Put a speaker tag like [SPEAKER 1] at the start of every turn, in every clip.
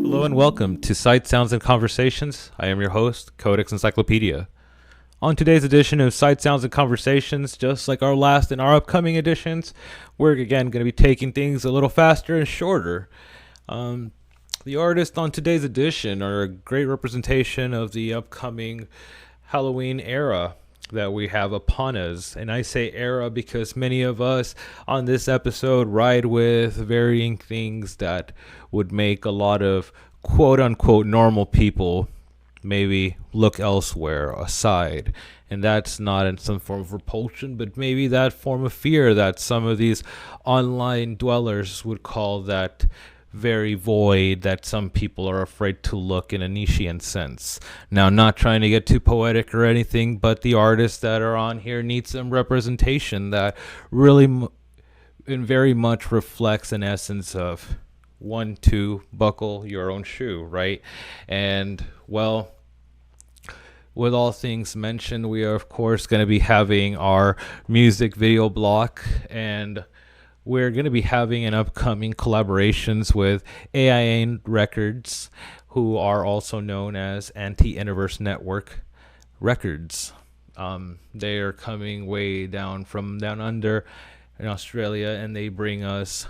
[SPEAKER 1] Hello and welcome to Sight, Sounds, and Conversations. I am your host, Codex Encyclopedia. On today's edition of Sight, Sounds, and Conversations, just like our last and our upcoming editions, we're again going to be taking things a little faster and shorter. The artists on today's edition are a great representation of the upcoming Halloween era that we have upon us. And I say era because many of us on this episode ride with varying things that would make a lot of quote-unquote normal people maybe look elsewhere, aside. And that's not in some form of repulsion, but maybe that form of fear that some of these online dwellers would call that very void that some people are afraid to look in a Nietzschean sense. Now, not trying to get too poetic or anything, but the artists that are on here need some representation that really and very much reflects an essence of 1, 2, buckle your own shoe, right? And, well, with all things mentioned, we are, of course, going to be having our music video block, and we're going to be having an upcoming collaborations with AIN Records, who are also known as Anti-Universe Network Records. They are coming way down from down under in Australia, and they bring us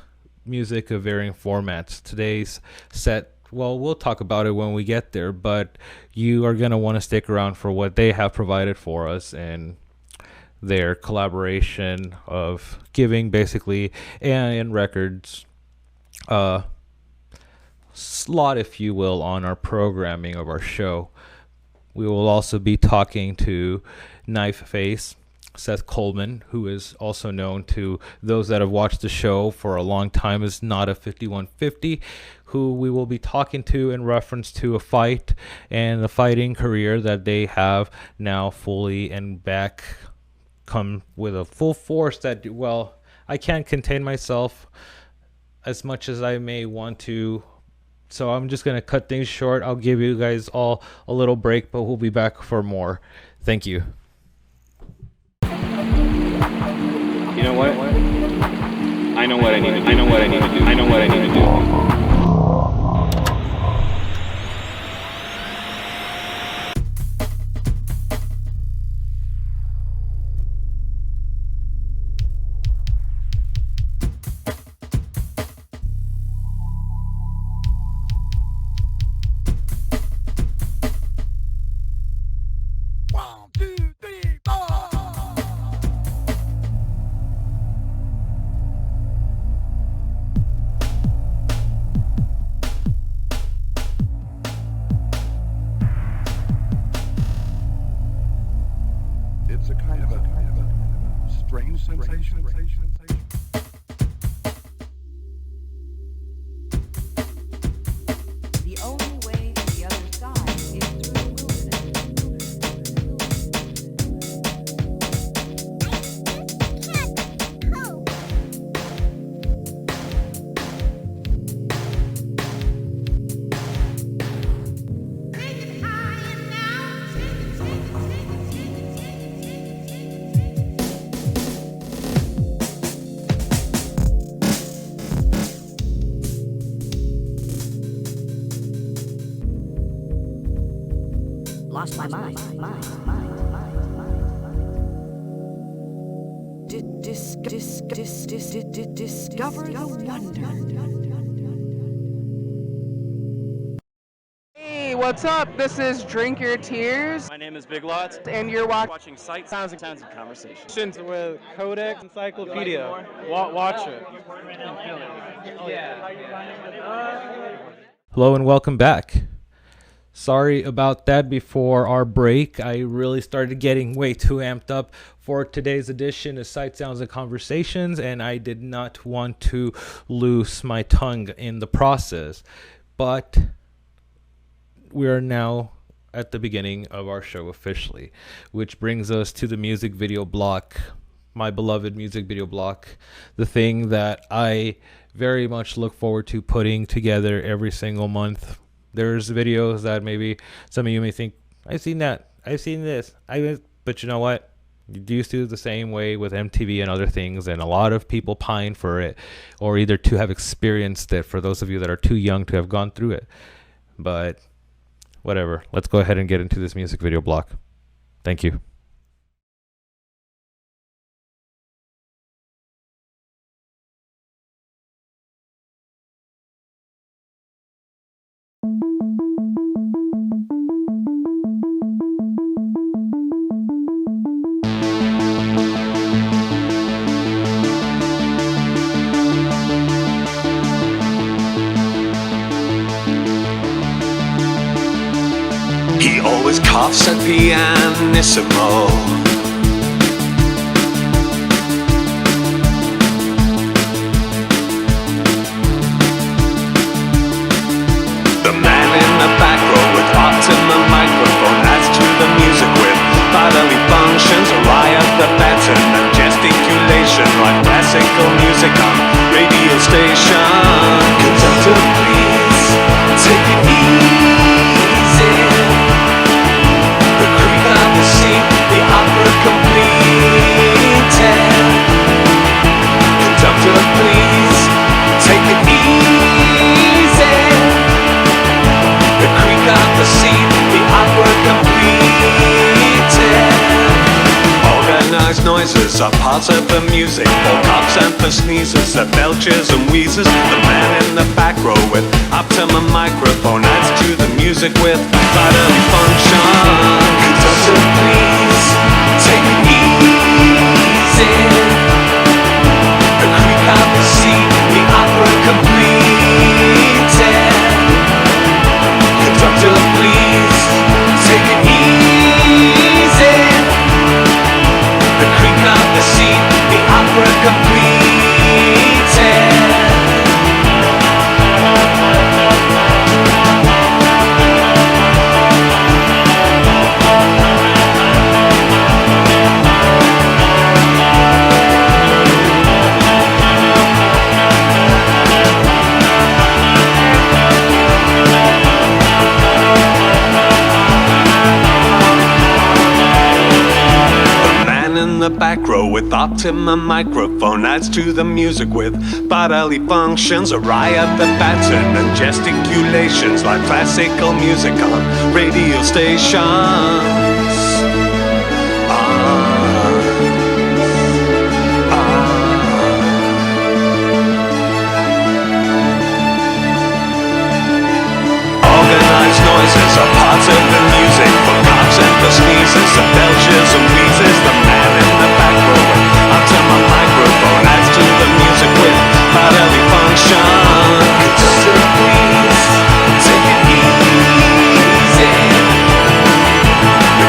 [SPEAKER 1] music of varying formats. Today's set, well, we'll talk about it when we get there, but you are going to want to stick around for what they have provided for us and their collaboration of giving basically AIN Records slot, if you will, on our programming of our show. We will also be talking to Knife Face, Seth Coleman, who is also known to those that have watched the show for a long time as Nada 5150, who we will be talking to in reference to a fight and the fighting career that they have now fully and back come with a full force that, well, I can't contain myself as much as I may want to. So I'm just going to cut things short. I'll give you guys all a little break, but we'll be back for more. Thank you.
[SPEAKER 2] You know what? I know what I need to do. I know what I need to do. I know what I need to do.
[SPEAKER 3] It's a kind of a strange sensation.
[SPEAKER 4] The only way to the other side is through the lost my mind. Discover the wonder.
[SPEAKER 5] Hey, what's up? This is Drink Your Tears,
[SPEAKER 6] My name is Big Lots,
[SPEAKER 5] and you're
[SPEAKER 6] watching Sight, Sounds, and Conversations.
[SPEAKER 5] with Codex Encyclopedia.
[SPEAKER 6] Watch it.
[SPEAKER 1] Hello and welcome back. Sorry about that before our break. I really started getting way too amped up for today's edition of Sight, Sounds, and Conversations, and I did not want to lose my tongue in the process. But we are now at the beginning of our show officially, which brings us to the music video block, my beloved music video block, the thing that I very much look forward to putting together every single month. There's videos that maybe some of you may think, I've seen that, I've seen this, but you know what? You used to do the same way with MTV and other things, and a lot of people pine for it, or either to have experienced it, for those of you that are too young to have gone through it. But whatever, let's go ahead and get into this music video block. Thank you.
[SPEAKER 7] He always coughs at pianissimo. The man in the back row with optimum microphone adds to the music with bodily functions, a riot, the pattern and gesticulation like classical music on radio station. Conductor, please take it easy. The creak of the seat, the opera completed. Conductor, please take it easy. The creak of the seat, the opera completed. Organized noises are parts of the music. For coughs and for sneezes, the belches and wheezes. The man in the back row with optimum microphone adds to the music with bodily function. Conductor, please take it easy. The creak of the seat, the opera completed. Conductor, please take it easy. The creak of the seat, the opera completed. The back row with optimum microphone adds to the music with bodily functions, a riot, the pattern and gesticulations like classical music on radio stations. Organized noises are parts of the music. For coughs and for sneezes, the belches and wheezes. The man in the back row with optimum microphone adds to the music with bodily function. Conductor, please take it easy. The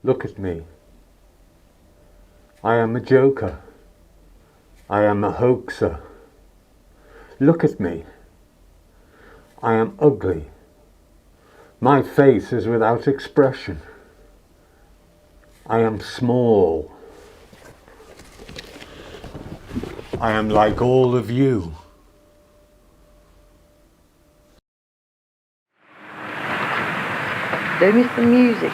[SPEAKER 8] Look at me. I am a joker. I am a hoaxer. Look at me. I am ugly. My face is without expression. I am small. I am like all of you.
[SPEAKER 9] Do me some music.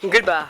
[SPEAKER 9] Goodbye.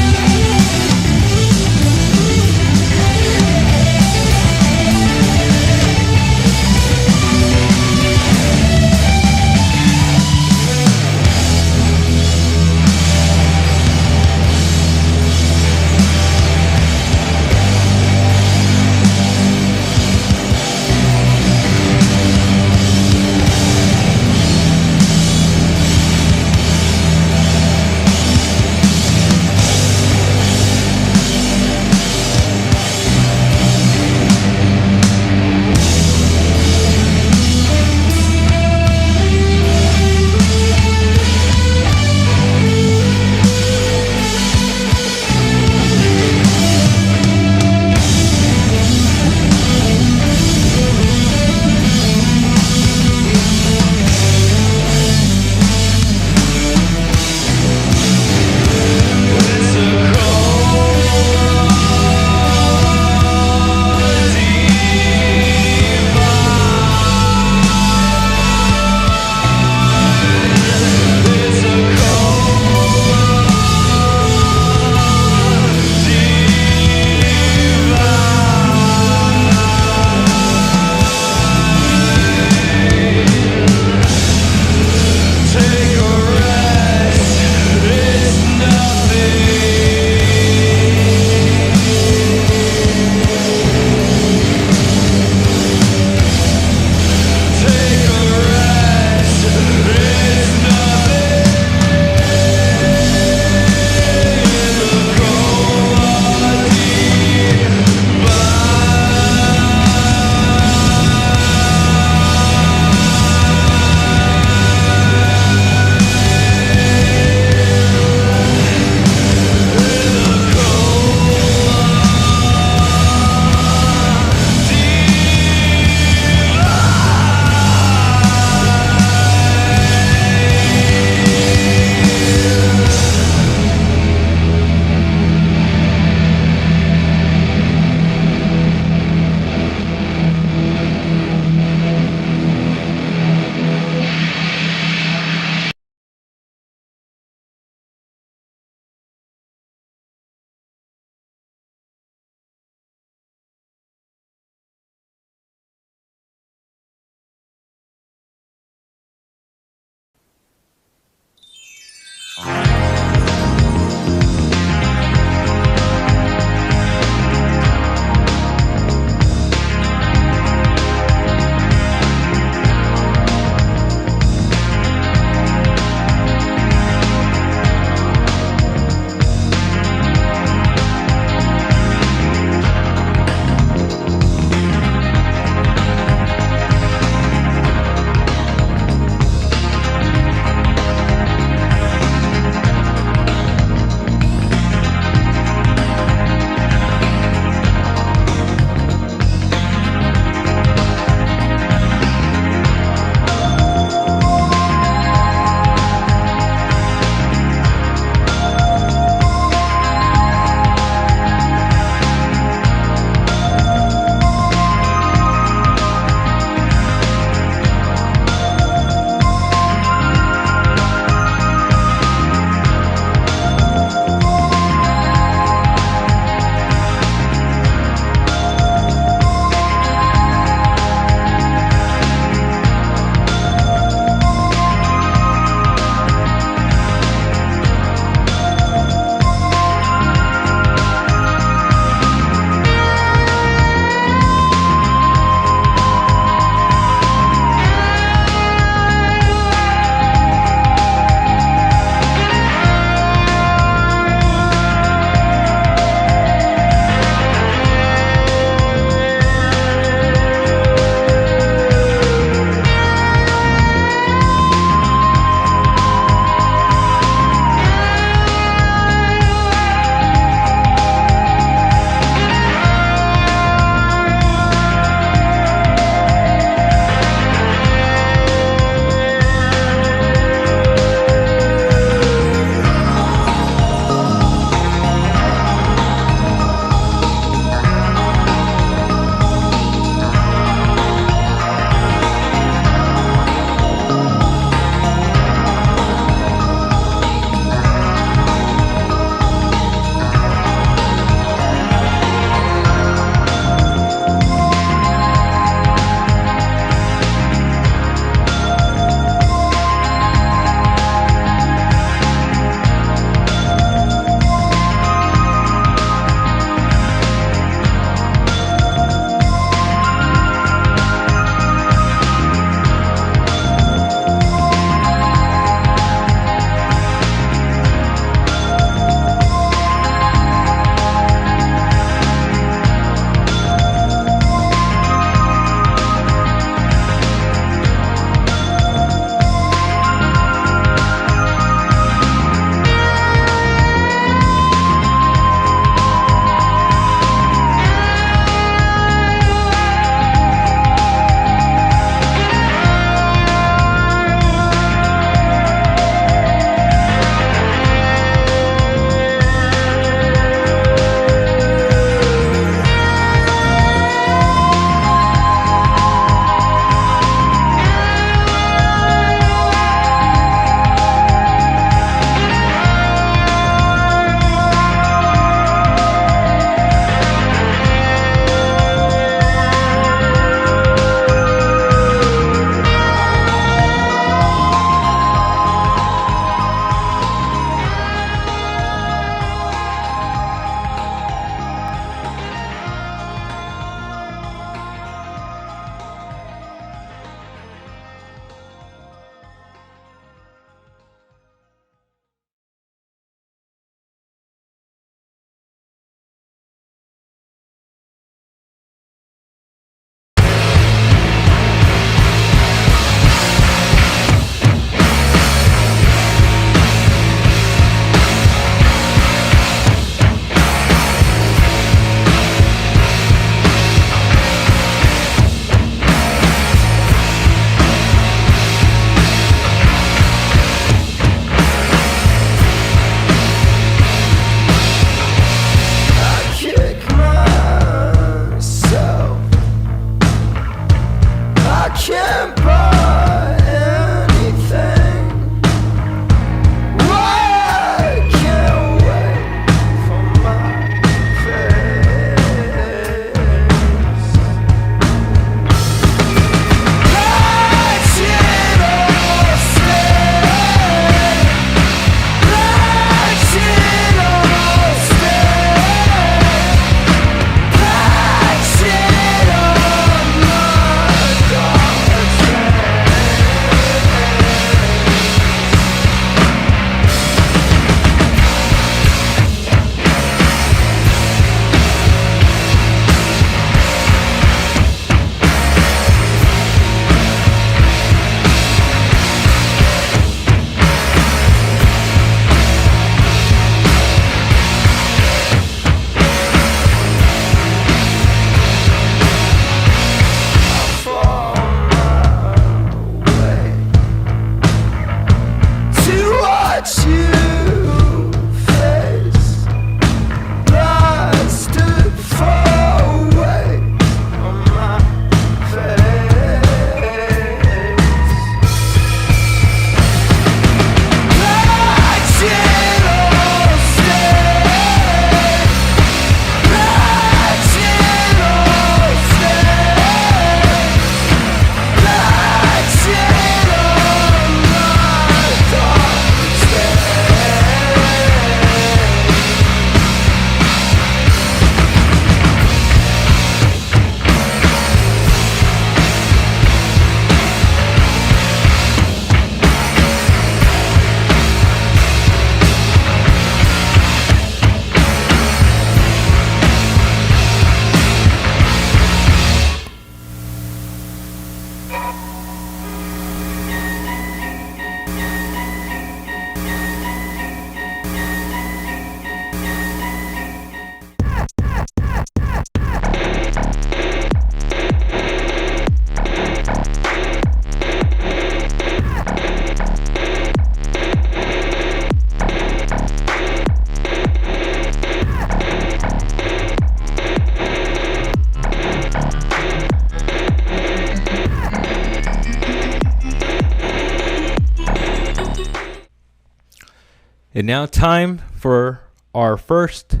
[SPEAKER 1] And now, time for our first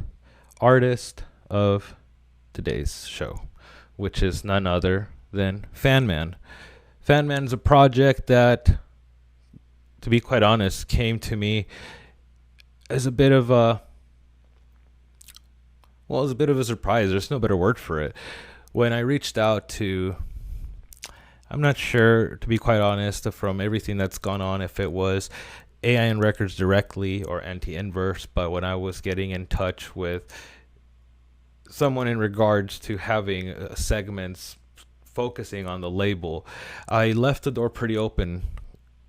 [SPEAKER 1] artist of today's show, which is none other than Fanman. Fanman is a project that, to be quite honest, came to me as a bit of a surprise. There's no better word for it. When I reached out to, I'm not sure, to be quite honest, from everything that's gone on, if it was AIN Records directly or Anti-Inverse, but when I was getting in touch with someone in regards to having segments focusing on the label, I left the door pretty open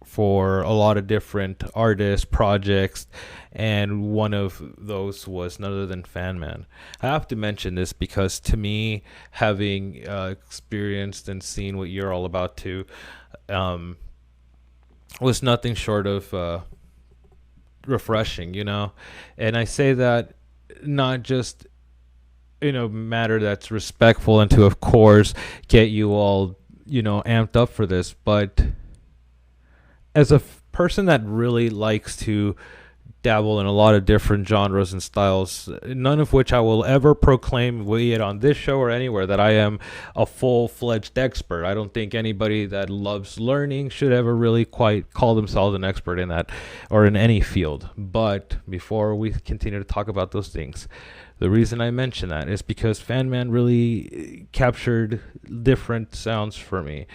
[SPEAKER 1] for a lot of different artists, projects, and one of those was none other than Fanman. I have to mention this because, to me, having experienced and seen what you're all about too, was nothing short of refreshing, and I say that not just in a matter that's respectful and to, of course, get you all amped up for this, but as a person that really likes to dabble in a lot of different genres and styles, none of which I will ever proclaim, be it on this show or anywhere, that I am a full-fledged expert. I don't think anybody that loves learning should ever really quite call themselves an expert in that or in any field. But before we continue to talk about those things, the reason I mention that is because Fanman really captured different sounds for me,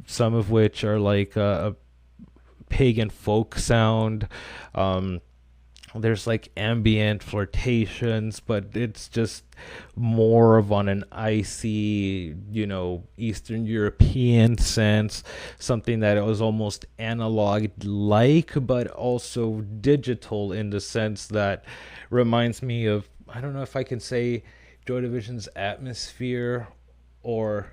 [SPEAKER 1] some of which are like a pagan folk sound. There's like ambient flirtations, but it's just more of on an icy, Eastern European sense, something that was almost analog like, but also digital in the sense that reminds me of, I don't know if I can say Joy Division's Atmosphere or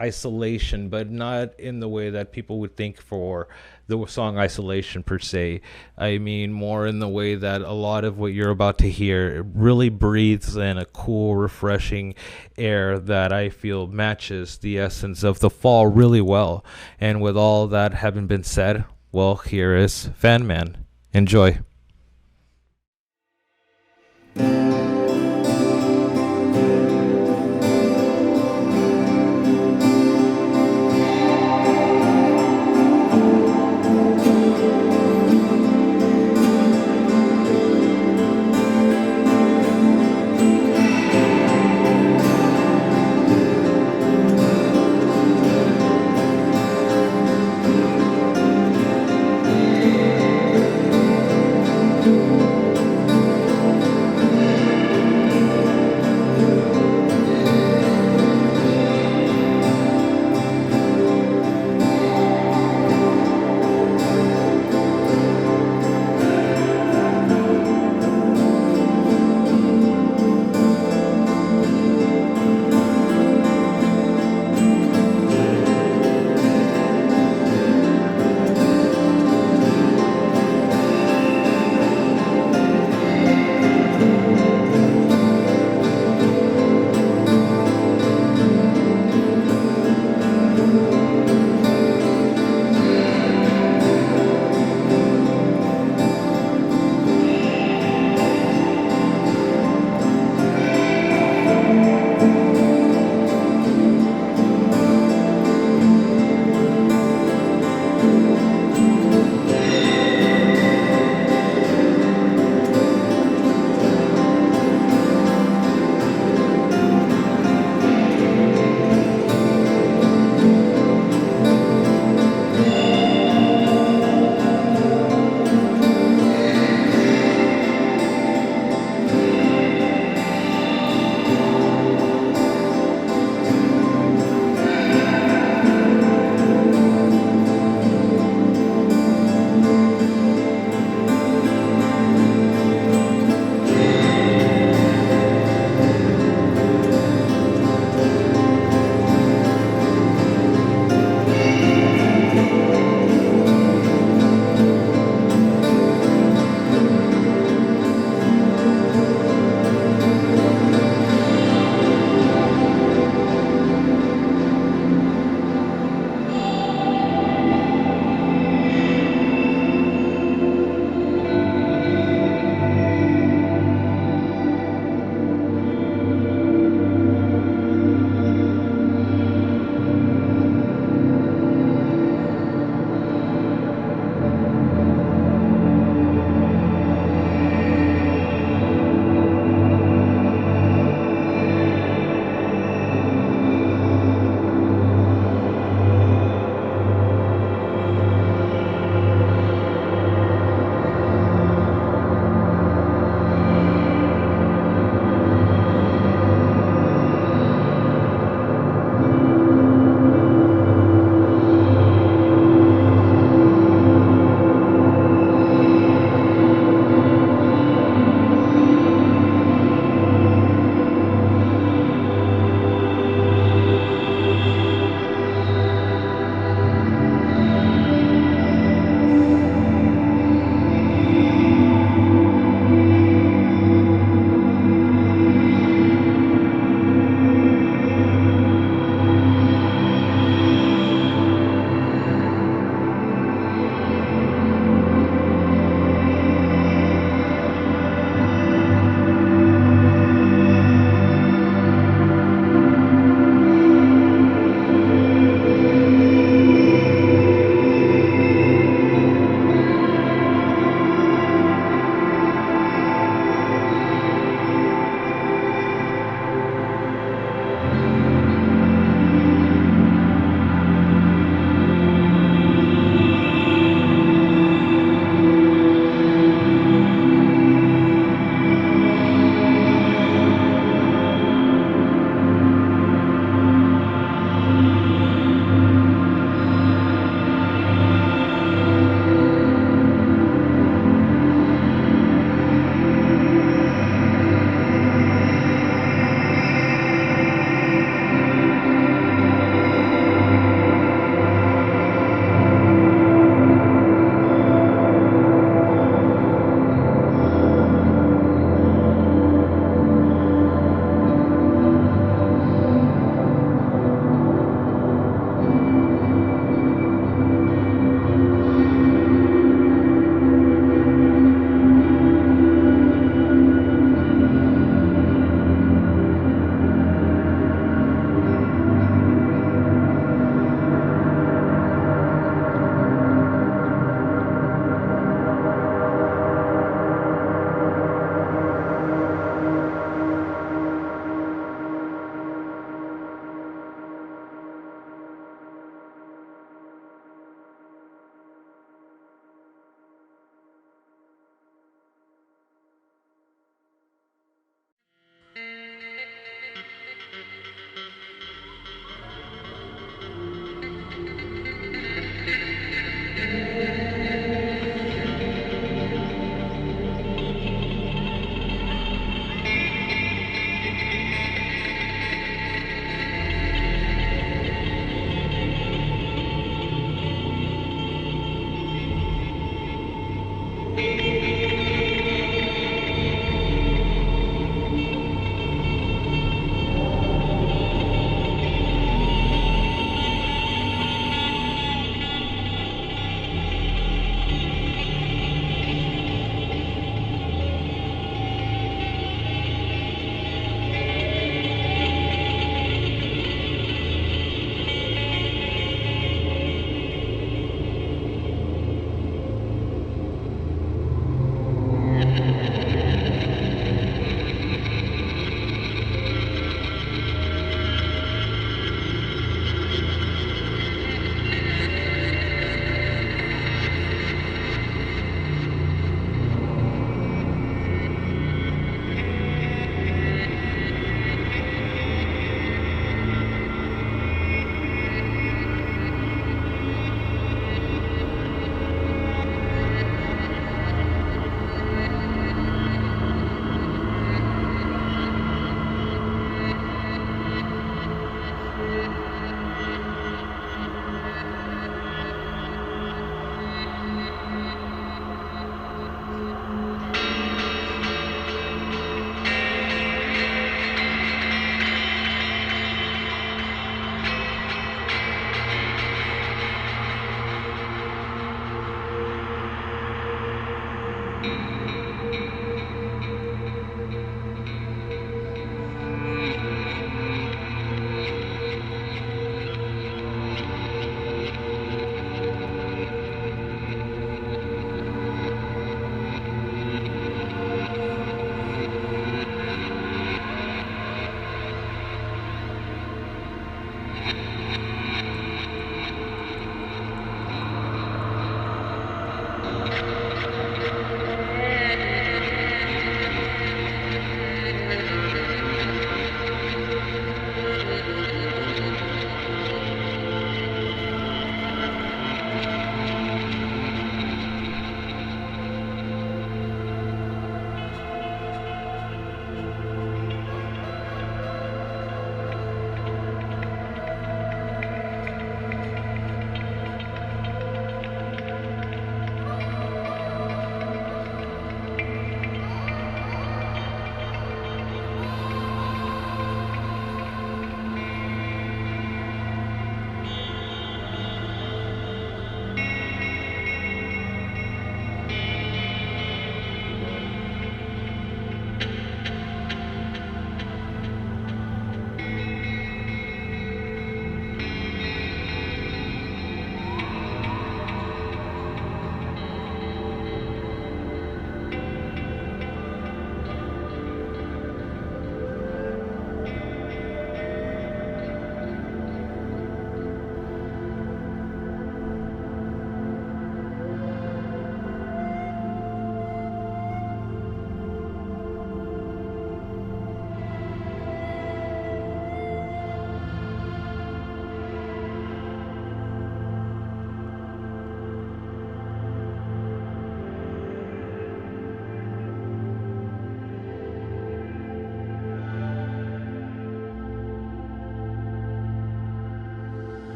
[SPEAKER 1] Isolation, but not in the way that people would think for the song Isolation per se. I mean more in the way that a lot of what you're about to hear really breathes in a cool, refreshing air that I feel matches the essence of the fall really well. And with all that having been said, well, here is Fanman. Enjoy.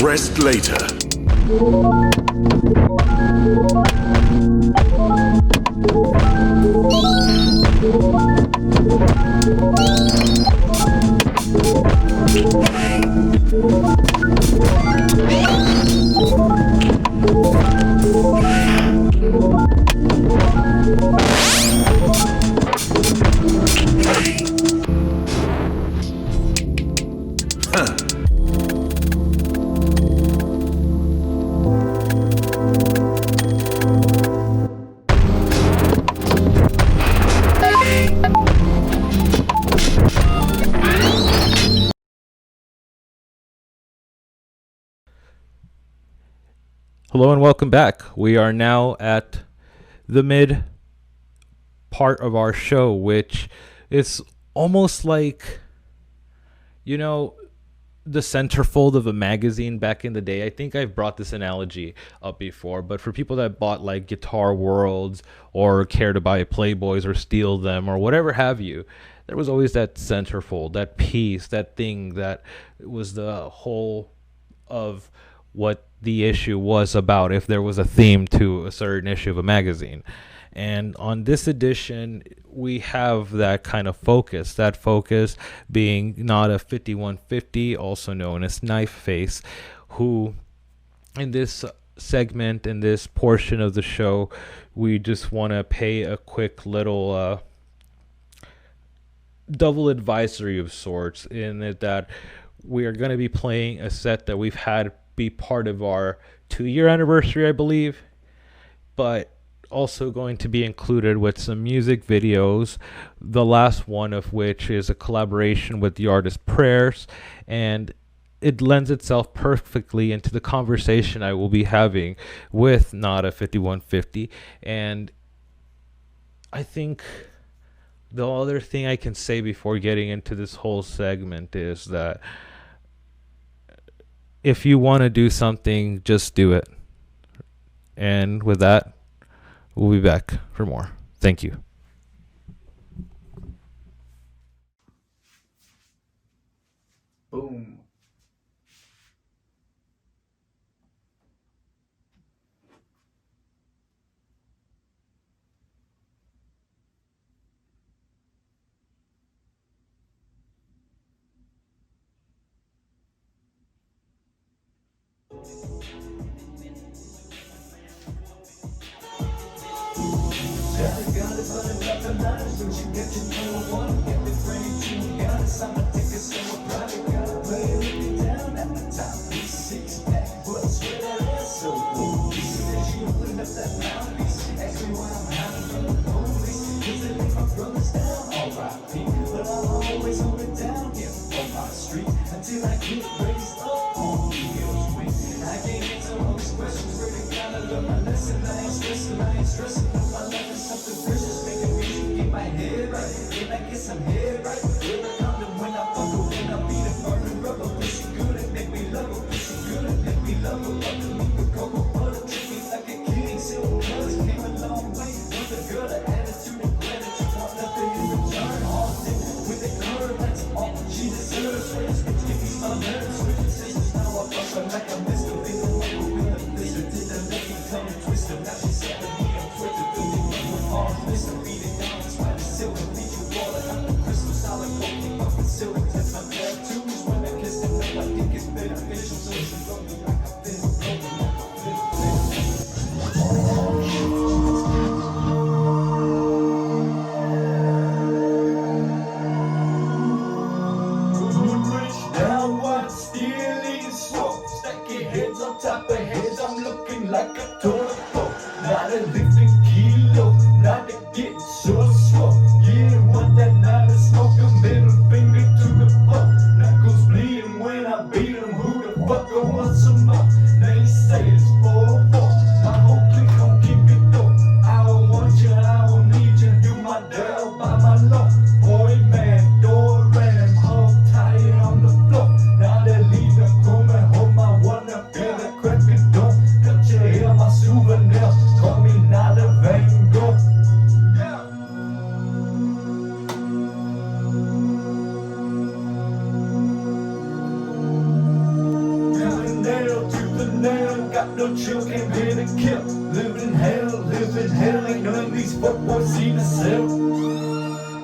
[SPEAKER 9] rest later.
[SPEAKER 1] Hello and welcome back. We are now at the mid part of our show, which is almost like, the centerfold of a magazine back in the day. I think I've brought this analogy up before, but for people that bought like Guitar Worlds or care to buy Playboys or steal them or whatever have you, there was always that centerfold, that piece, that thing that was the whole of what the issue was about, if there was a theme to a certain issue of a magazine. And on this edition, we have that kind of focus, that focus being Nada 5150, also known as Knife Face, who in this segment, in this portion of the show, we just want to pay a quick little double advisory of sorts, in that we are going to be playing a set that we've had be part of our 2-year anniversary, I believe, but also going to be included with some music videos, the last one of which is a collaboration with the artist Prayers, and it lends itself perfectly into the conversation I will be having with Nada 5150. And I think the other thing I can say before getting into this whole segment is that if you want to do something, just do it. And with that, we'll be back for more. Thank you.
[SPEAKER 10] Boom.
[SPEAKER 9] no chill, came here to kill. Living hell, ain't none of these fuckboys seen a cell.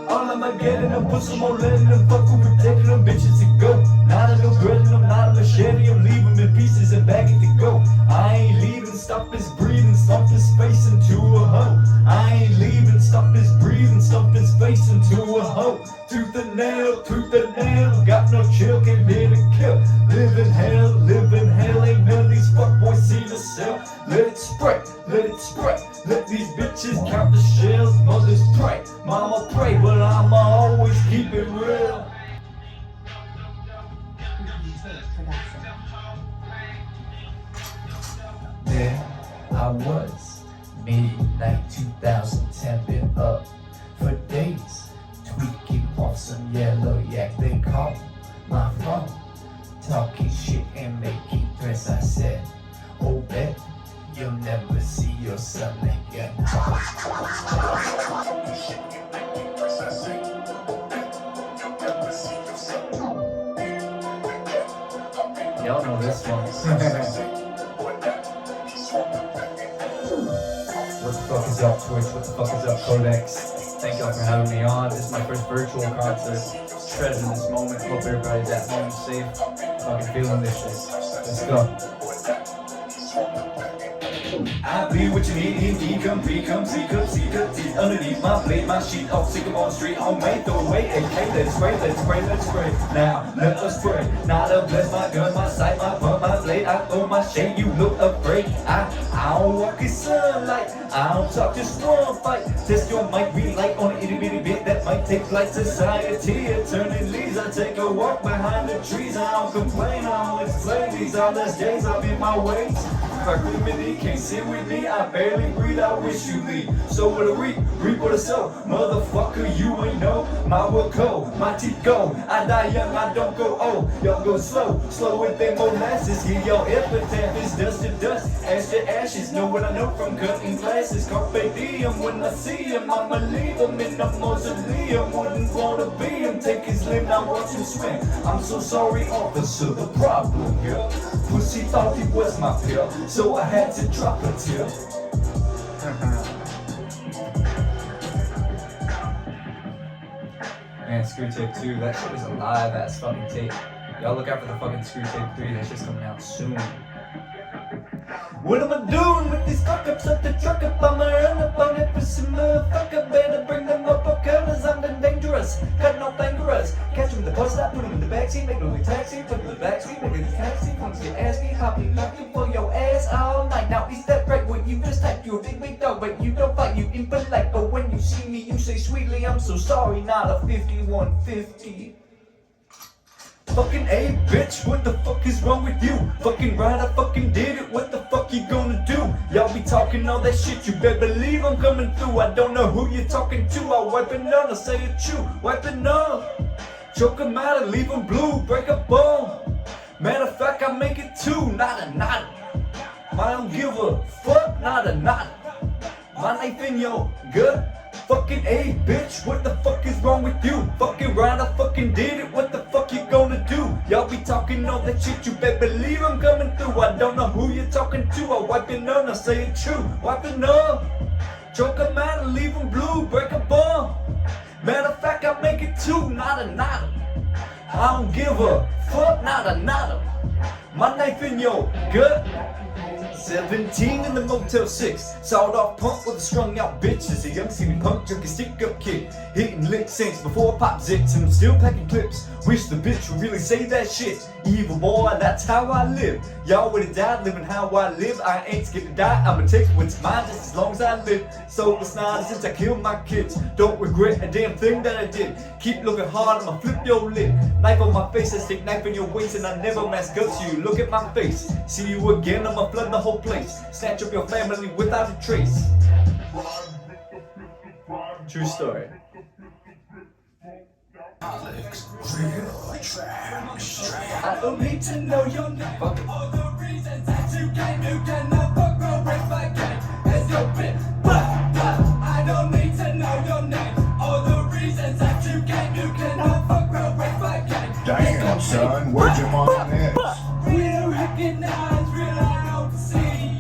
[SPEAKER 9] All I'ma get in them, put some more lead in them, fuck who protecting them bitches to go. Not a no bread in them, not a machete, I'm leave them in pieces and bag it to go. I ain't leaving, stop his breathing, stomp his face into a hoe. I ain't leaving, stop his breathing, stomp his face into a hoe. Tooth the nail, got no chill, came here to kill. Living hell, ain't none of these fuckboys seen a cell. Let it spray, let these bitches count the shells. Mothers pray, mama pray, but I'ma always keep it real. There I was, midnight 2010, been up for days, tweaking off some yellow yak they call my phone, talking shit and making threats. I said, oh bet you'll never see your son again. Y'all know this one. What the fuck is up, Twitch? What the fuck is up, Codex? Thank y'all for having me on. This is my first virtual concert. Treasure this moment. Hope everybody's at home safe. Fucking feeling this shit. Let's go. I be what you need, come see, underneath my plate, my sheet, off, sick on the street, on May, throw away, AK, let's spray, now, let us pray, now to bless my gun, my sight, my pump, my blade, I throw my shade, you look afraid, I don't walk in sunlight, I don't talk, just one fight, test your mic, relight on an itty bitty bit, that might take flight, society, turning leaves, I take a walk behind the trees, I don't complain, I don't explain, these are less days, I'm in my ways. Proximity can't sit with me, I barely breathe, I wish you leave. So what a reap what a sow. Motherfucker, you ain't know my will go, my teeth go. I die young, I don't go old. Y'all go slow with them molasses. Here y'all epitaph is dust to dust, ash to ashes. Know what I know from cutting glasses. Carpe diem, when I see him, I'ma leave him in the mausoleum. Wouldn't wanna be him, take his limb, now watch him swim. I'm so sorry, officer, the problem here. Pussy thought he was my pill, so I had to drop a tear. Man, Screw Tape 2, that shit is a live ass fucking tape. Y'all look out for the fucking Screw Tape 3, that shit's coming out soon. What am I doing with these fuck-ups up the truck up? I'ma run up on it for some motherfucker. Better bring them up cause I'm the dangerous. Cutting off dangerous. Catch them in the bus stop, put them in the backseat, make them a taxi, put them in the backseat, make them a taxi. Come get ass me, poppy for your ass all night. Now is that right when you just type you a big dog, but you don't fight, you impolite. But when you see me, you say sweetly, I'm so sorry, not a 5150. Fucking A, bitch, what the fuck is wrong with you? Fucking right, I fucking did it, what the fuck you gonna do? Y'all be talking all that shit, you better believe I'm coming through. I don't know who you're talking to, I'll wipe it on, I'll say it true. Wipe it on, choke him out and leave him blue, break a bone. Matter of fact, I make it two, nada. I don't give a fuck, nada. My knife in your gut. Fucking A, bitch, what the fuck is wrong with you? Fucking right, I fucking did it, what the fuck you gonna do? Y'all be talking all that shit, you better believe I'm coming through. I don't know who you're talking to, I'll wipe it on, I'll say it true. Wipe it on, choke him out and leave him blue, break a bone. Matter of fact, I make it two, nada. I don't give a fuck, nada. My knife in your gut. 17 in the Motel 6, sawed off punk with a strung out bitch. As a young skinny punk junkie stick up kid, hitting lick sinks before I pop zits, and I'm still packing clips. Wish the bitch would really say that shit. Evil boy, that's how I live. Y'all would've died living how I live. I ain't scared to die, I'ma take what's mine just as long as I live. So it's not since I killed my kids. Don't regret a damn thing that I did. Keep looking hard, I'ma flip your lid. Knife on my face, I stick knife in your waist, and I never mask up to you. Look at my face, see you again, I'ma flood the whole place. Snatch up your family without a trace. True story. Alex, real trash. I don't need to know your name. All the reasons that you cannot fuck around with my game. As your bitch, but I don't need to know your name. All the reasons that you cannot fuck around with my game.
[SPEAKER 3] Damn, son, where'd your mom at?
[SPEAKER 9] Real recognize, real I don't see.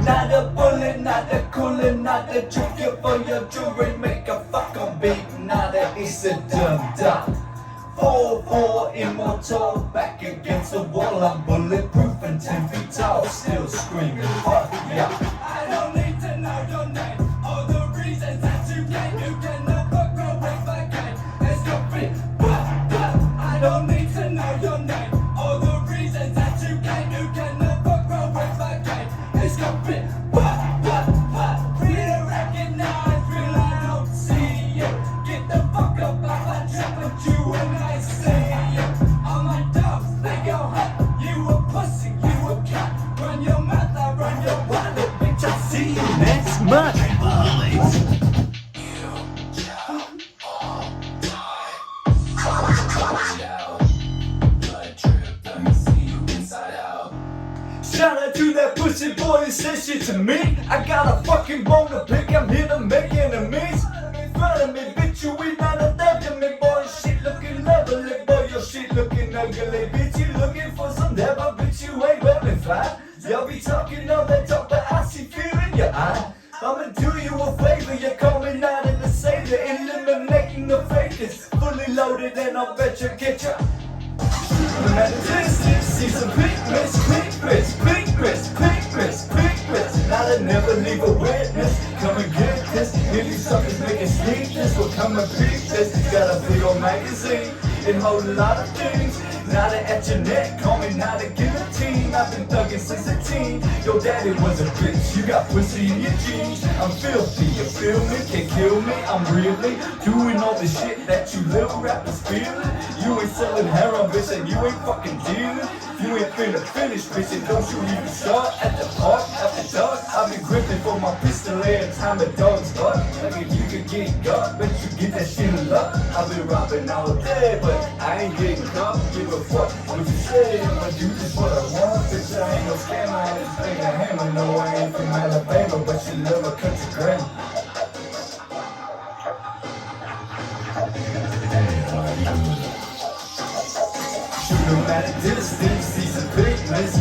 [SPEAKER 9] Not a bullet, not a cooler, not a trigger for your jewelry. Make a fucking beat, not a it's a dumb dumb. 4-4 immortal, back against the wall. I'm bulletproof and 10 feet tall, still screaming fuck yeah. I don't need to know your name or the reasons that you can never go away again. It's your feet, I don't need to know your name or the reasons that you can never go away again. It's your feet, free to recognize, real I don't see you. Get the fuck up off my trap with you and I see you. All my dogs, they go hot. You a pussy, you a cat. Run your mouth, I run your wallet, bitch. I see you next month. Shout out to that pussy boy who said shit to me. I got a fucking bone to pick, I'm here to make enemies. In front of me, bitch, you ain't not a thug to me, boy. Shit looking lovely, boy, your shit looking ugly. Bitch, you looking for some devil, bitch, you ain't really fine. Y'all be talking all that talk, but I see fear in your eye. I'ma do you a favor, you're coming out of the savior, eliminating the fakers. Fully loaded and I'll bet you get ya. No matter distance, see some pigments, and I'll never leave a witness. Come and get this, hear these suckers making sleepless. Well, come and beat this. Got a big old magazine, it hold a lot of things. Not at your neck, call me not a guillotine. I've been thugging since a teen. Your daddy was a bitch, you got pussy in your jeans. I'm filthy, you feel me? Can't kill me, I'm really doing all the shit that you little rappers feeling. You ain't selling heroin, bitch, and you ain't fucking dealing. You ain't finna finish, bitch, and don't you even start at the park after dark. I've been gripping for my pistol every time the dogs bark. Like if you could get got, bet you get that shit a lot. I've been robbing all day, but I ain't getting caught. Give a fuck what you say, I'ma do just what I want. Bitch, I ain't no scammer, I just bring a hammer. No, I ain't from Alabama, but she love a country grammar. Shoot 'em at a distance, see some pigments.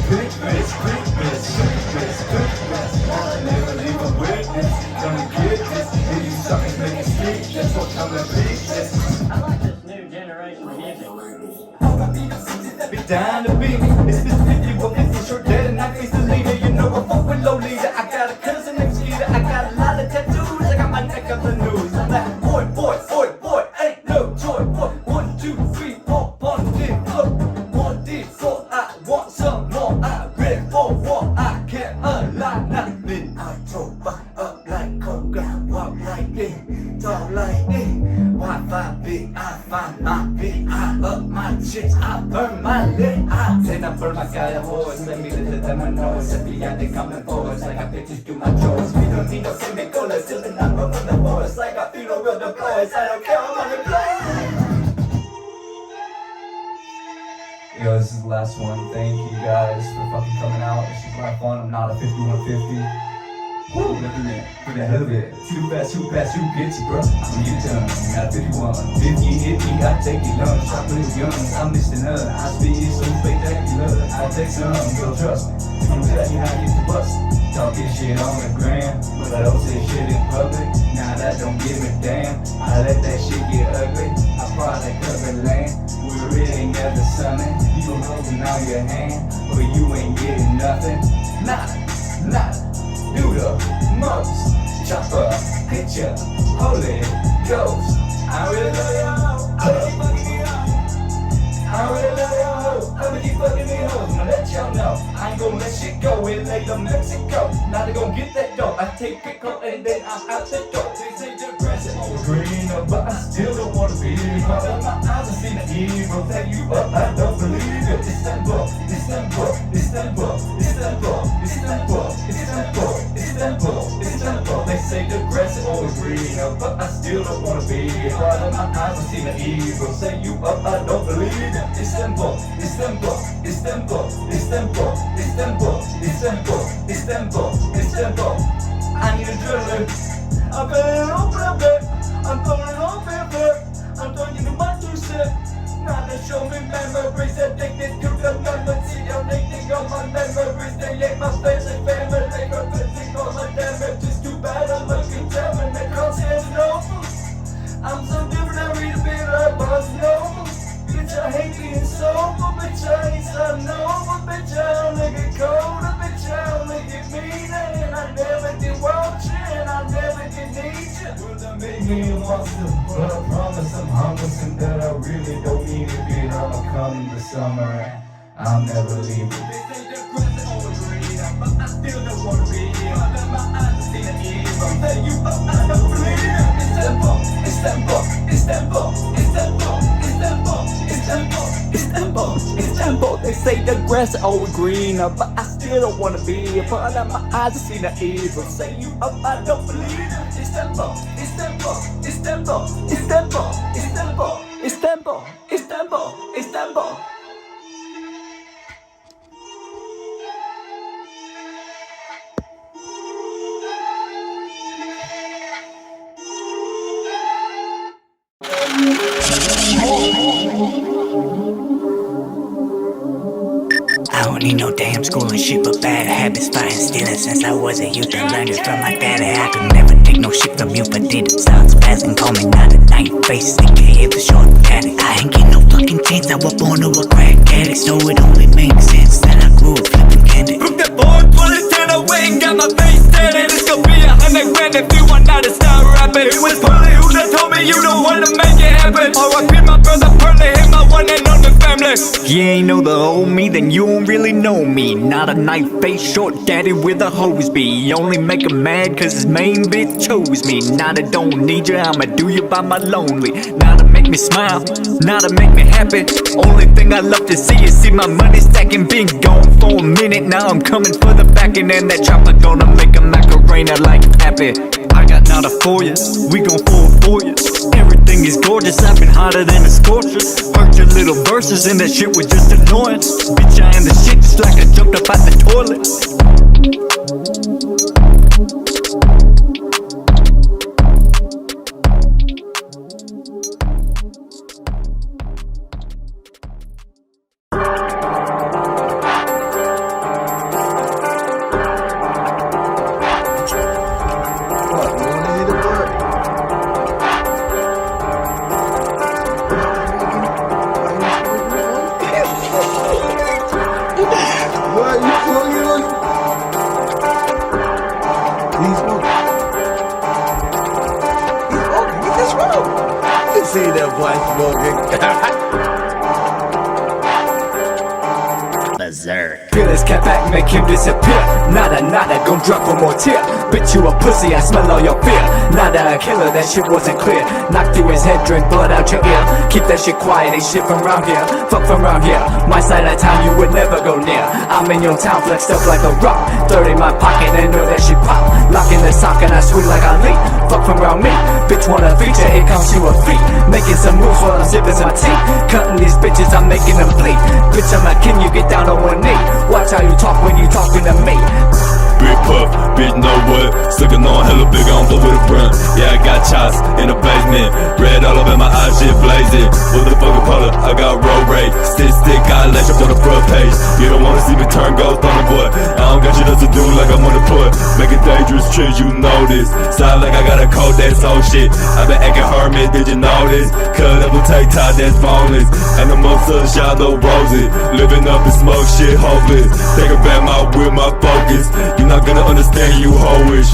[SPEAKER 9] I'll never leave a witness. Gonna get this, hear you suckers making sleepless. So come and beat this.
[SPEAKER 10] I like this new generation of music.
[SPEAKER 9] Be down to beat me. It's Mr. 50, well, 50 short dead and I face the leader. You know I fuck with Lolita. I got a cousin named Skeeter. I got a lot of tattoos. I got my neck up the news. I'm like, boy, ain't no joy. Boy, 1, 2, 3, 4, 1, 2, 4. 1, 2, 4, I want some more. I ready for war. I can't unlock nothing. October up like coca. Walk like this, talk like this. Wi-Fi big, I find my big. I up my chicks, I burn my lip. I send up for my guy a horse. Let me let them know. Simply they coming forward like I bitches do my chores. We don't need no semicolon, still the number from the forest. Like I feel no real deploys. I don't care, I'm on the plane. Yo, this is the last one. Thank you guys for fucking coming out. It's just a lot of fun. I'm not a 5150. Woo, look at that. For the hell of it. Too fast, who gets you, bro? I'm you done. Not 51. If you hit me, I take your lunch. I play guns, I'm missing up. I speed so spectacular. I take some, girl, trust me. If you tell you how to get the bust. Talking shit on the gram, but I don't say shit in public. Nah, that don't give a damn. I let that shit get ugly. I probably cover land. We really never sunning. You holding out your hand, but you ain't getting nothing. Nada. Do the most. Chopper, picture, Holy Ghost. I really love y'all. I really fucking you up. I really love y'all. I'ma keep fucking these hoes. Now let y'all know I ain't gonna let shit go in later Mexico. Now they gon' get that dough. I take pickle and then I'm out the door. They say the grass is all green, but I still don't wanna be. Cause in my eyes I see the evil. Tell you up, I don't believe it. Istanbul. They say the grass is always greener, but I still don't wanna be. Right in my eyes I see the evil. Say you up, I don't believe it. Istanbul. I need adrenaline. I'm feeling open, babe. I'm throwing on paper. I'm throwing you my two cents. Now they show me memories, addicted to the memories. They think of my memories. They ain't my family. me a monster, but I promise I'm harmless and that I really don't need it. Being I'ma come the summer, I'll never leave it. They say the grass is always green, but I still don't wanna be here. But my eyes see the evil. Say you up, I don't believe it. It's tempo, it's tempo, it's tempo, it's tempo, it's tempo, it's tempo, it's tempo, it's tempo. They say the grass is always green, but I still don't wanna be here. But my eyes see the evil. Say you up, I don't believe it. It's tempo, it's tempo, it's tempo, it's tempo, it's tempo, it's tempo, it's tempo, it's tempo.
[SPEAKER 11] I don't need no damn school and shit, but bad habits, fighting, stealing since I was a youth and learned it from my daddy. I could never take no shit from you, but did them sounds fast and call me not a night face, aka the short addict. I ain't get no fucking chance, I was born to a crack addict, so it only makes sense that I grew up flipping candy. From that boy, pull it down, I went and got my face tatted. It's gonna be $100 grand if you want not to stop rapping. It was Polly who just told me you don't wanna make it happen. R.I.P. my brother Pearly, hit my one and only family. You ain't know the old me, then you don't really know me. Not a knife face, short daddy with a hose bee. Only make him mad cause his main bitch chose me. Not a don't need you, I'ma do you by my lonely. Not to make me smile, not to make me happy. Only thing I love to see my money stacking. Been gone for a minute, now I'm coming for the back end. And that chopper gonna make a macarena like Pappy. I got not a for ya, we gon' for ya. Everything is gorgeous, I've been hotter than a scorcher. Heard your little verses and that shit was just annoying. Bitch, I am the shit just like I jumped up out the toilet.
[SPEAKER 12] See that boy smoking. Berserk.
[SPEAKER 9] Feel his cat back, make him disappear. Nada, gon' drop one more tear. Bitch, you a pussy, I smell all your fear. Nada, a killer, that shit wasn't clear. Knock through his head, drink blood out your ear. Keep that shit quiet, ain't shit from round here. Fuck from round here, my side of town you would never go near. I'm in your town, flexed up like a rock. 30 in my pocket, and know that shit pop. Lock in the sock and I swing like I leap. Fuck from round me, bitch wanna feature, here comes you a feat. Making some moves while I'm sipping some tea. Cutting these bitches, I'm making them bleed. Bitch, I'm a king, you get down on one knee. Watch how you talk when you talking to me.
[SPEAKER 13] Big puff, bitch know what? Sticking on hella big, I don't blow with a brand. Yeah, I got chops in the basement. Red all up in my eyes, shit blazing. What the fuck color? I got road rage. Stick, got lash up on the front page. You don't wanna see me turn ghost on the boy. I don't got shit else to do like I'm on the put. Making dangerous trips, you know this. Sound like I got a cold, that's whole shit. I been acting hermit, did you know this? Cut up a take tie, that's boneless. And the most sunshine, no roses. Living up in smoke, shit hopeless. Take it back my will, my focus. You not gonna understand, you hoish.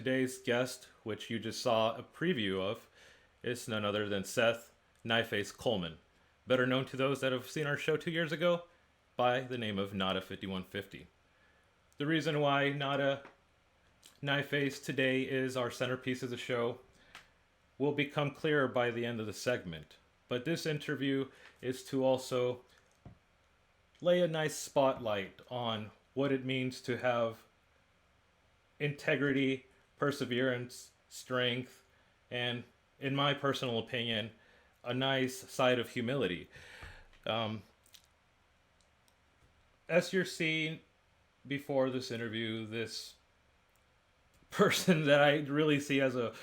[SPEAKER 1] today's guest, which you just saw a preview of, is none other than Seth Knifeface Coleman, better known to those that have seen our show 2 years ago by the name of Nada5150. The reason why Nada Knifeface today is our centerpiece of the show will become clearer by the end of the segment. But this interview is to also lay a nice spotlight on what it means to have integrity, perseverance, strength, and, in my personal opinion, a nice side of humility. As you're seeing before this interview, this person that I really see as a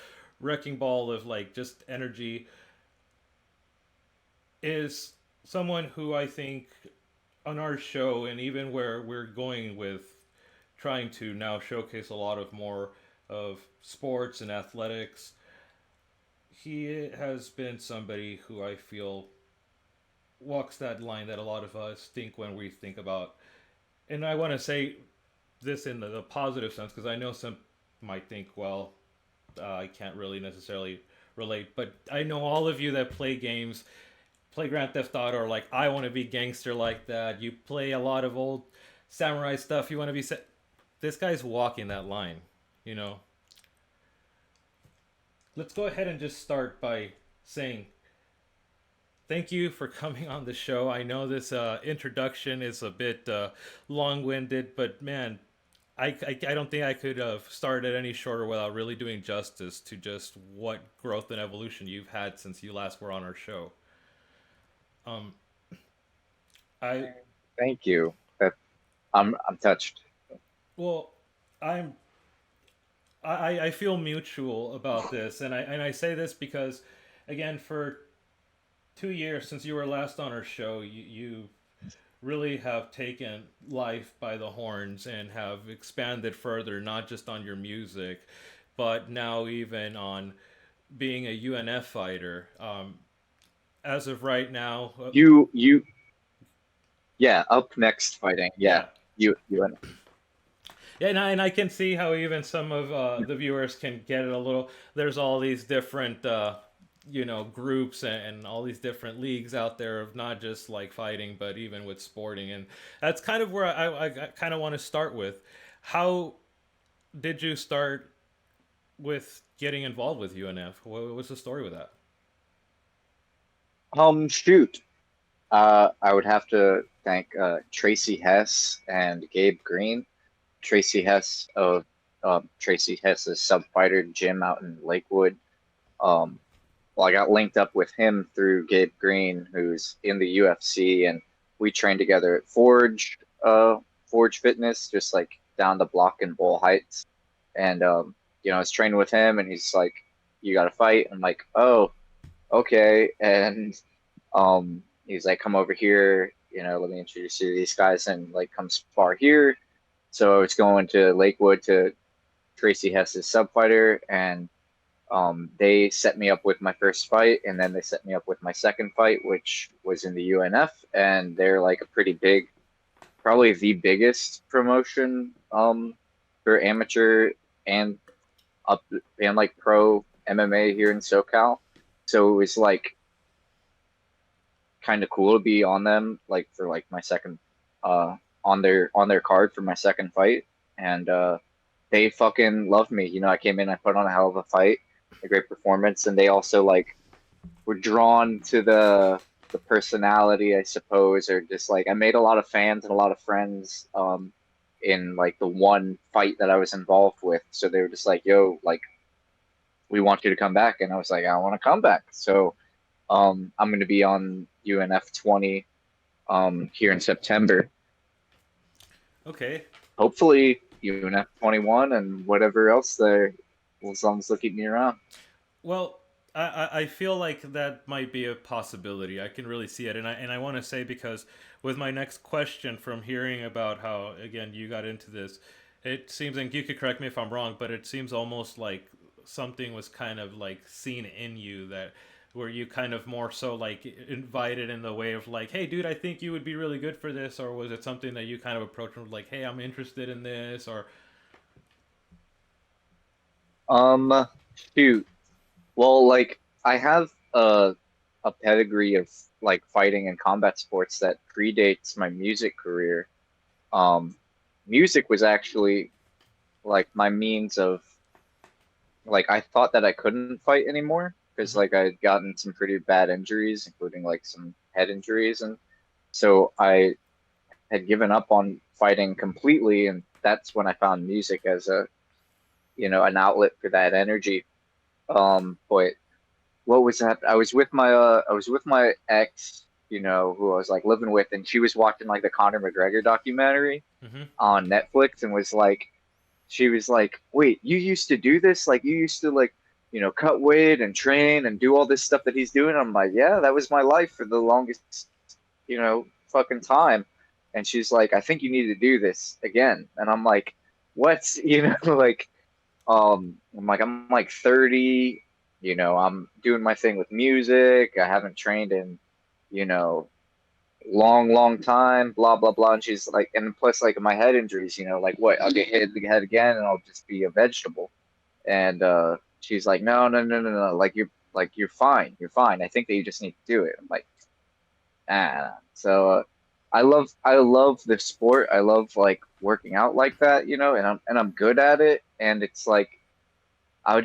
[SPEAKER 1] wrecking ball of like just energy is someone who I think on our show, and even where we're going with trying to now showcase a lot of more of sports and athletics, he has been somebody who I feel walks that line that a lot of us think when we think about, and I want to say this in the positive sense, because I know some might think, well, I can't really necessarily relate, but I know all of you that play games, play Grand Theft Auto, are like, I want to be gangster like that. You play a lot of old samurai stuff, you want to be... This guy's walking that line, you know. Let's go ahead and just start by saying thank you for coming on the show. I know this introduction is a bit long-winded, but man, I don't think I could have started any shorter without really doing justice to just what growth and evolution you've had since you last were on our show.
[SPEAKER 14] Thank you. I'm touched.
[SPEAKER 1] Well, I feel mutual about this, and I say this because, again, for 2 years since you were last on our show, you really have taken life by the horns and have expanded further, not just on your music, but now even on being a UNF fighter. As of right now,
[SPEAKER 14] up next fighting, UNF.
[SPEAKER 1] Yeah, and I can see how even some of the viewers can get it a little. There's all these different, groups and all these different leagues out there of not just like fighting, but even with sporting. And that's kind of where I kind of want to start with. How did you start with getting involved with UNF? What was the story with that?
[SPEAKER 14] I would have to thank Tracy Hess and Gabe Green. Tracy Hess of Tracy Hess's sub fighter gym out in Lakewood. I got linked up with him through Gabe Green, who's in the UFC, and we trained together at Forge Fitness, just like down the block in Bowl Heights. And I was training with him, and he's like, "You got to fight." I'm like, "Oh, okay." And he's like, "Come over here, let me introduce you to these guys, and like come spar here." So I was going to Lakewood to Tracy Hess's sub fighter, and they set me up with my first fight, and then they set me up with my second fight, which was in the UNF, and they're like a pretty big, probably the biggest promotion for amateur and like pro MMA here in SoCal. So it was like kind of cool to be on them, like for like my second on their card for my second fight, and they fucking loved me. I came in, I put on a hell of a fight, a great performance, and they also like were drawn to the personality, I suppose, or just like I made a lot of fans and a lot of friends in like the one fight that I was involved with. So they were just like, "Yo, like we want you to come back," and I was like, "I want to come back." So I'm going to be on UNF 20 here in September.
[SPEAKER 1] Okay.
[SPEAKER 14] Hopefully UNF 21 and whatever else there, as long as they'll keep me around.
[SPEAKER 1] Well, I feel like that might be a possibility. I can really see it, and I want to say, because with my next question, from hearing about how again you got into this, it seems, and you could correct me if I'm wrong, but it seems almost like something was kind of like seen in you that. Were you kind of more so like invited in the way of like, "Hey dude, I think you would be really good for this," or was it something that you kind of approached with like, "Hey, I'm interested in this," or?
[SPEAKER 14] Um, Shoot. Well, like I have a pedigree of like fighting and combat sports that predates my music career. Um, Music was actually like my means of like I thought that I couldn't fight anymore because
[SPEAKER 1] Hmm.
[SPEAKER 14] like I had gotten some pretty bad injuries, including like some head injuries, and so I had given up on fighting completely, and that's when I found music as a an outlet for that energy. But what was that? I was with my ex, who I was like living with, and she was watching like the Conor McGregor documentary
[SPEAKER 1] Hmm.
[SPEAKER 14] on Netflix and was like, she was like, "Wait, you used to do this? Like you used to like, cut weight and train and do all this stuff that he's doing?" I'm like, "Yeah, that was my life for the longest, fucking time." And she's like, "I think you need to do this again." And I'm like, "What?" Like I'm like 30, I'm doing my thing with music. I haven't trained in, you know, long time, blah blah blah. And she's like, and plus like my head injuries, like what? I'll get hit in the head again and I'll just be a vegetable. And she's like, "No, no, no, no, no. Like you're fine. You're fine. I think that you just need to do it." I'm like, ah. So I love the sport. I love like working out like that, and I'm good at it. And it's like I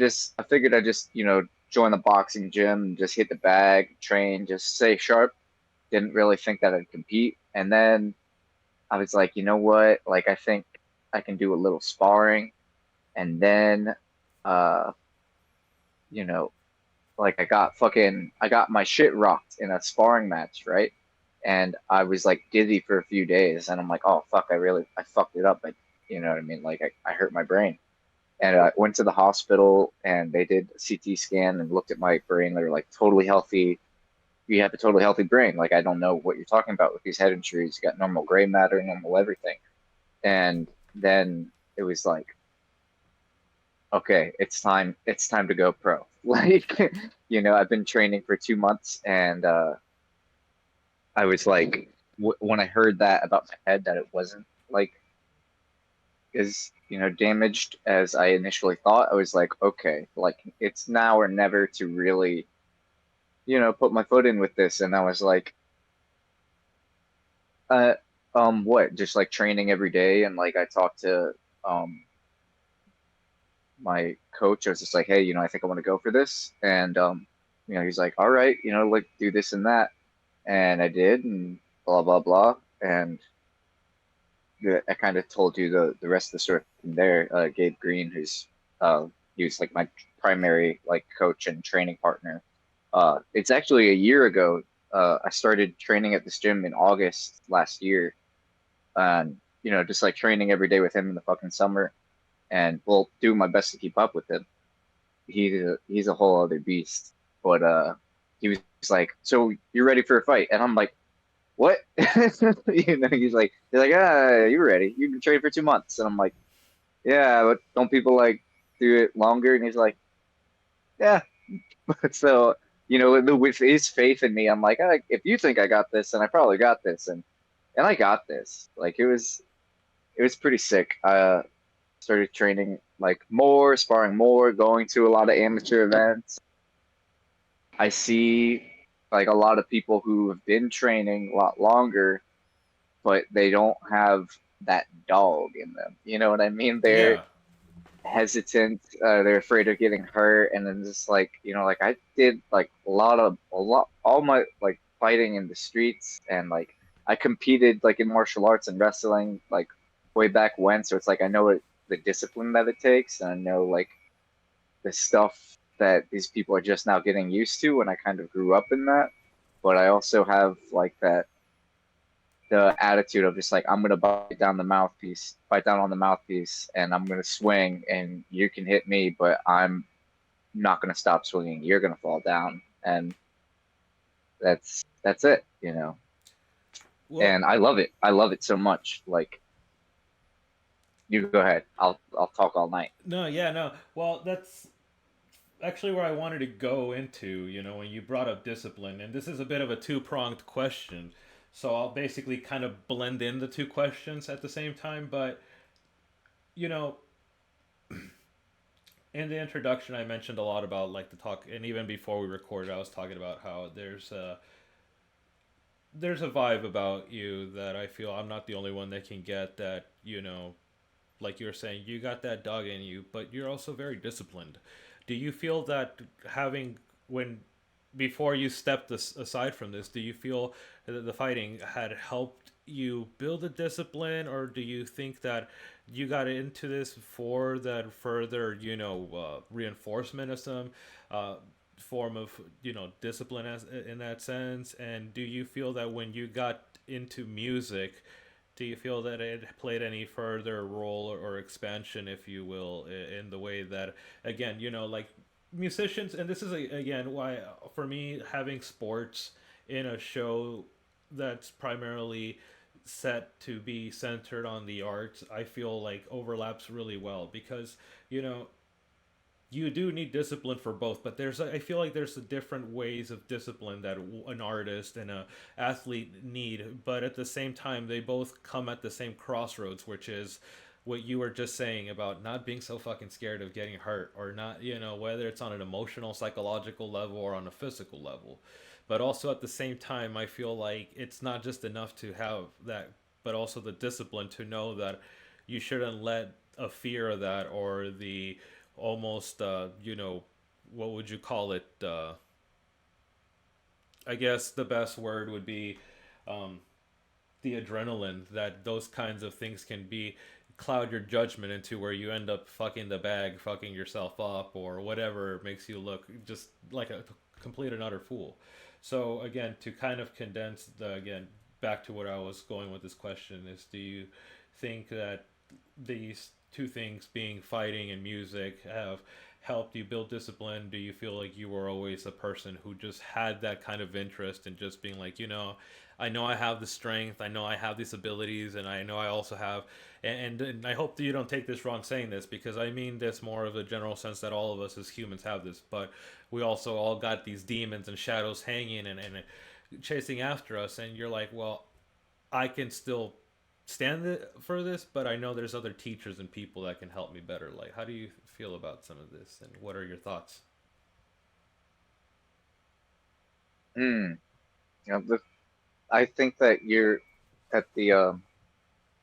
[SPEAKER 14] figured I'd just, join the boxing gym, and just hit the bag, train, just stay sharp. Didn't really think that I'd compete. And then I was like, you know what? Like, I think I can do a little sparring. And then, uh, you know, like I got my shit rocked in a sparring match, right? And I was like dizzy for a few days. And I'm like, oh, fuck, I fucked it up. You know what I mean? Like, I hurt my brain. And I went to the hospital and they did a CT scan and looked at my brain. They were like, totally healthy. You have a totally healthy brain. Like, I don't know what you're talking about with these head injuries. You got normal gray matter, normal everything. And then it was like, okay, it's time to go pro. Like, I've been training for 2 months and I was like, when I heard that about my head, that it wasn't like as damaged as I initially thought, I was like, okay, like it's now or never to really, put my foot in with this. And I was like, uh, what? Just like training every day, and like I talked to um my coach. I was just like, hey, I think I want to go for this, and he's like, all right, like do this and that, and I did, and blah blah blah, and I kind of told you the rest of the story from there. Gabe Green, who's he was like my primary like coach and training partner. It's actually a year ago. I started training at this gym in August last year, and just like training every day with him in the fucking summer, and well, do my best to keep up with him. He's a whole other beast. But he was like, "So you're ready for a fight?" And I'm like, what? He's like, ah, you're ready. You've been training for 2 months. And I'm like, yeah, but don't people like do it longer? And he's like, yeah. So, with his faith in me, I'm like, if you think I got this, then I probably got this. And I got this. Like it was pretty sick. I started training like more, sparring more, going to a lot of amateur events. I see like a lot of people who have been training a lot longer but they don't have that dog in them. You know what I mean? They're
[SPEAKER 1] Yeah.
[SPEAKER 14] hesitant. They're afraid of getting hurt, and then just like like I did like all my like fighting in the streets, and like I competed like in martial arts and wrestling like way back when. So it's like I know the discipline that it takes, and I know like the stuff that these people are just now getting used to, and I kind of grew up in that. But I also have like that the attitude of just like I'm gonna bite down on the mouthpiece, and I'm gonna swing, and you can hit me, but I'm not gonna stop swinging. You're gonna fall down, and that's it.
[SPEAKER 1] Well,
[SPEAKER 14] And I love it. I love it so much. Like you go ahead. I'll talk all night.
[SPEAKER 1] no, yeah, no. Well, that's actually where I wanted to go into, when you brought up discipline. And this is a bit of a two pronged question. So I'll basically kind of blend in the two questions at the same time. But, you know, in the introduction, I mentioned a lot about like the talk, and even before we recorded, I was talking about how there's a vibe about you that I feel I'm not the only one that can get. That, like you were saying, you got that dog in you, but you're also very disciplined. Do you feel that having when before you stepped aside from this, do you feel that the fighting had helped you build a discipline, or do you think that you got into this for that further, reinforcement of some uh, form of discipline as in that sense? And do you feel that when you got into music, do you feel that it played any further role or expansion, if you will, in the way that, again, like musicians, and this is again why for me having sports in a show that's primarily set to be centered on the arts, I feel like overlaps really well because you know you do need discipline for both, but I feel like there's a different ways of discipline that an artist and a athlete need, but at the same time they both come at the same crossroads, which is what you were just saying about not being so fucking scared of getting hurt, or not, whether it's on an emotional psychological level or on a physical level. But also at the same time, I feel like it's not just enough to have that, but also the discipline to know that you shouldn't let a fear of that, or the almost what would you call it, I guess the best word would be um, the adrenaline, that those kinds of things can be cloud your judgment into where you end up fucking the bag, fucking yourself up, or whatever makes you look just like a complete and utter fool. So again, to kind of condense the again back to what I was going with this question is, do you think that these two things, being fighting and music, have helped you build discipline? Do you feel like you were always a person who just had that kind of interest in just being like, I know I have the strength, I know I have these abilities, and I know I also have, and I hope that you don't take this wrong saying this, because I mean this more of a general sense that all of us as humans have this, but we also all got these demons and shadows hanging and chasing after us, and you're like, well, I can still for this, but I know there's other teachers and people that can help me better. Like, how do you feel about some of this, and what are your thoughts?
[SPEAKER 14] Hmm. You know, I think that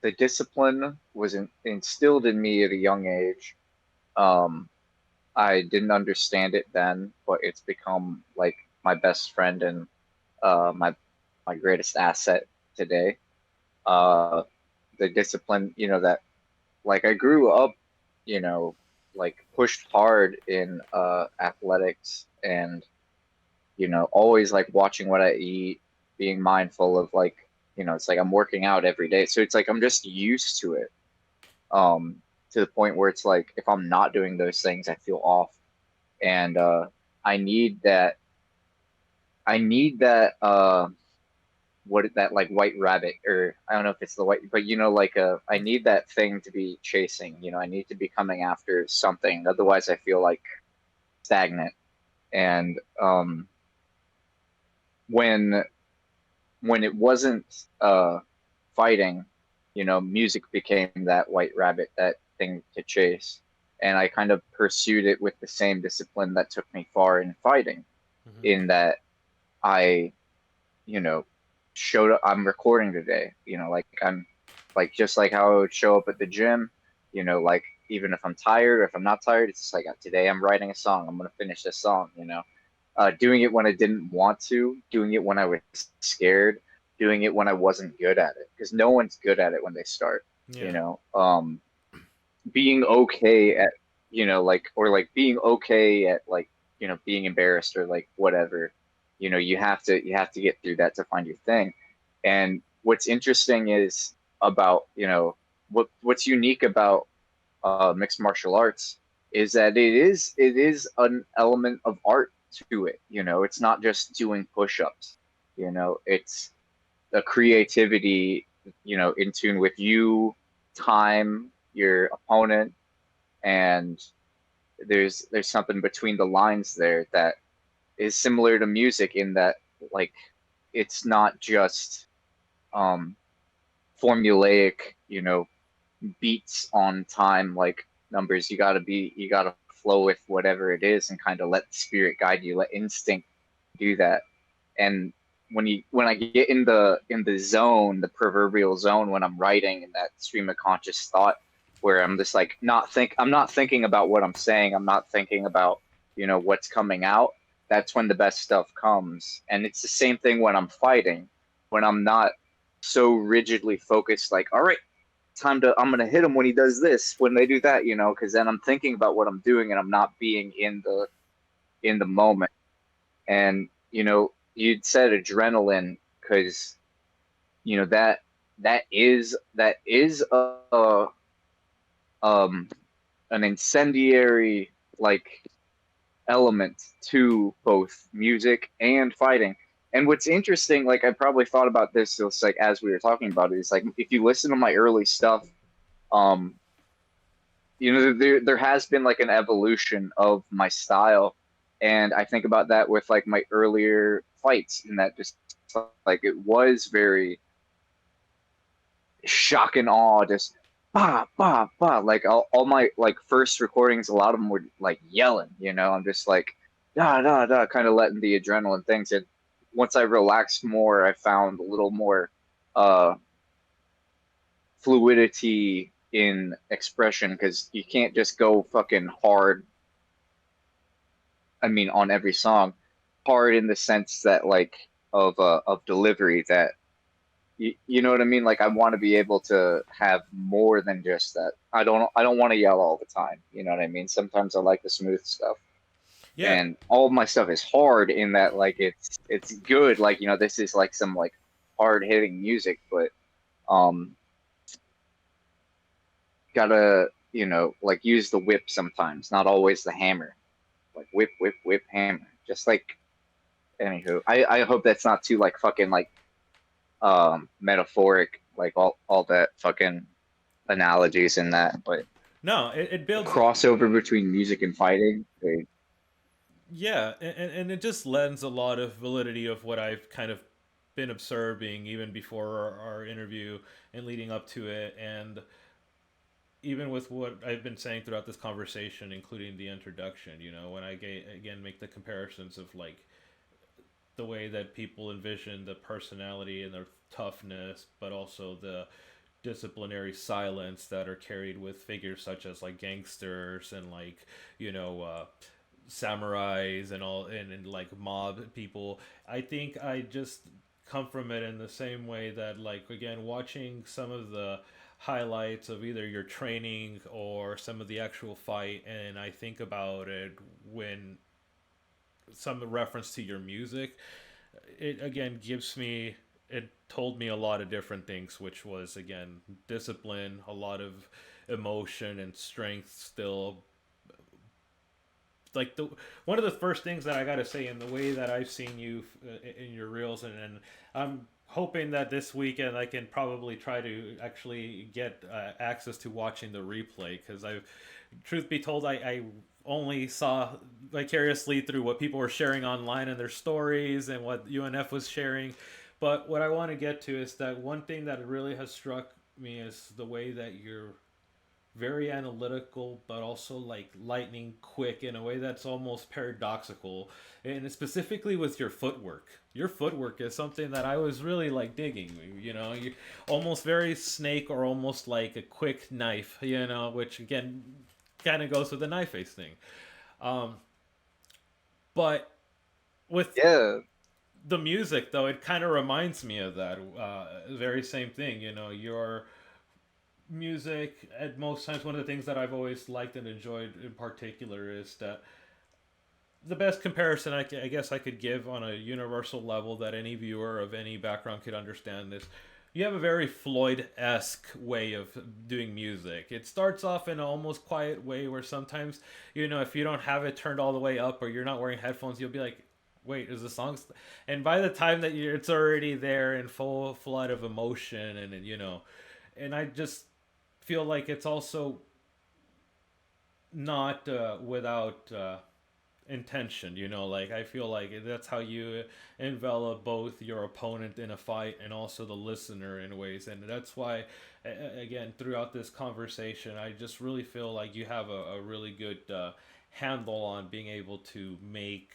[SPEAKER 14] the discipline was instilled in me at a young age. Um, I didn't understand it then, but it's become like my best friend and my greatest asset today. Uh, the discipline, that like I grew up, you know, like pushed hard in athletics, and always like watching what I eat, being mindful of like, it's like I'm working out every day. So it's like I'm just used to it. To the point where it's like if I'm not doing those things, I feel off. And I need that I need that that like white rabbit, or I don't know if it's the white, but like I need that thing to be chasing. I need to be coming after something. Otherwise I feel like stagnant. And when it wasn't fighting, music became that white rabbit, that thing to chase. And I kind of pursued it with the same discipline that took me far in fighting, in that I, you know, showed up. I'm recording today, like I'm like, just like how I would show up at the gym, like even if I'm tired or if I'm not tired, it's just like today I'm writing a song. I'm going to finish this song. Doing it when I didn't want to, doing it when I was scared, doing it when I wasn't good at it, because no one's good at it when they start.
[SPEAKER 1] Yeah.
[SPEAKER 14] Being okay at, like, or like being okay at like, being embarrassed or like whatever, you have to get through that to find your thing. And what's interesting is about, what's unique about mixed martial arts is that it is an element of art to it. It's not just doing push-ups. It's a creativity, in tune with you, time, your opponent, and there's something between the lines there that is similar to music, in that like it's not just um formulaic, beats on time, like numbers. You gotta flow with whatever it is and kind of let the spirit guide you, let instinct do that. And when I get in the zone, the proverbial zone, when I'm writing in that stream of conscious thought, where I'm just like I'm not thinking about what I'm saying, I'm not thinking about what's coming out. That's when the best stuff comes. And it's the same thing when I'm fighting, when I'm not so rigidly focused, like, all right, I'm gonna hit him when he does this, when they do that, because then I'm thinking about what I'm doing and I'm not being in the moment. And you'd said adrenaline, because that is an incendiary, like, element to both music and fighting. And what's interesting, like, I probably thought about this just like as we were talking about it, is like, if you listen to my early stuff, um there has been like an evolution of my style. And I think about that with like my earlier fights, and that just, like, it was very shock and awe, just bah bah bah, like all my like first recordings, a lot of them were like yelling, I'm just like da da da, kind of letting the adrenaline things. And once I relaxed more, I found a little more uh fluidity in expression, because you can't just go fucking hard. I mean, on every song, hard in the sense that, like, of delivery, that you know what I mean? Like, I want to be able to have more than just that. I don't want to yell all the time. You know what I mean? Sometimes I like the smooth stuff.
[SPEAKER 1] Yeah.
[SPEAKER 14] And all of my stuff is hard in that, like, it's good. Like, this is like some like hard hitting music, but gotta like use the whip sometimes, not always the hammer. Like whip, whip, whip, hammer. Just like, anywho, I hope that's not too like fucking like metaphoric, like all that fucking analogies in that, but
[SPEAKER 1] No, it builds
[SPEAKER 14] crossover between music and fighting.
[SPEAKER 1] Yeah, and it just lends a lot of validity of what I've kind of been observing even before our interview and leading up to it, and even with what I've been saying throughout this conversation, including the introduction. When I again make the comparisons of like the way that people envision the personality and their toughness, but also the disciplinary silence that are carried with figures such as like gangsters and like samurais and all, and like mob people. I think I just come from it in the same way that, like, again, watching some of the highlights of either your training or some of the actual fight, and I think about it when some reference to your music, it again gives me, it told me a lot of different things, which was again discipline, a lot of emotion and strength still. Like one of the first things that I gotta say, in the way that I've seen you in your reels, and I'm hoping that this weekend I can probably try to actually get access to watching the replay, because truth be told, I only saw vicariously through what people were sharing online and their stories and what UNF was sharing. But what I want to get to is that one thing that really has struck me is the way that you're very analytical, but also like lightning quick in a way that's almost paradoxical, and specifically with your footwork. Your footwork is something that I was really like digging. You almost very snake, or almost like a quick knife. Which again kind of goes with the knife face thing. But with the music, though, it kind of reminds me of that very same thing. Your music, at most times, one of the things that I've always liked and enjoyed in particular is that the best comparison I guess I could give on a universal level that any viewer of any background could understand is, you have a very Floyd-esque way of doing music. It starts off in an almost quiet way where sometimes, if you don't have it turned all the way up or you're not wearing headphones, you'll be like, wait, is the song and by the time that it's already there in full flood of emotion, and I just feel like it's also not without intention. Like, I feel like that's how you envelop both your opponent in a fight and also the listener in ways. And that's why, again, throughout this conversation, I just really feel like you have a really good handle on being able to make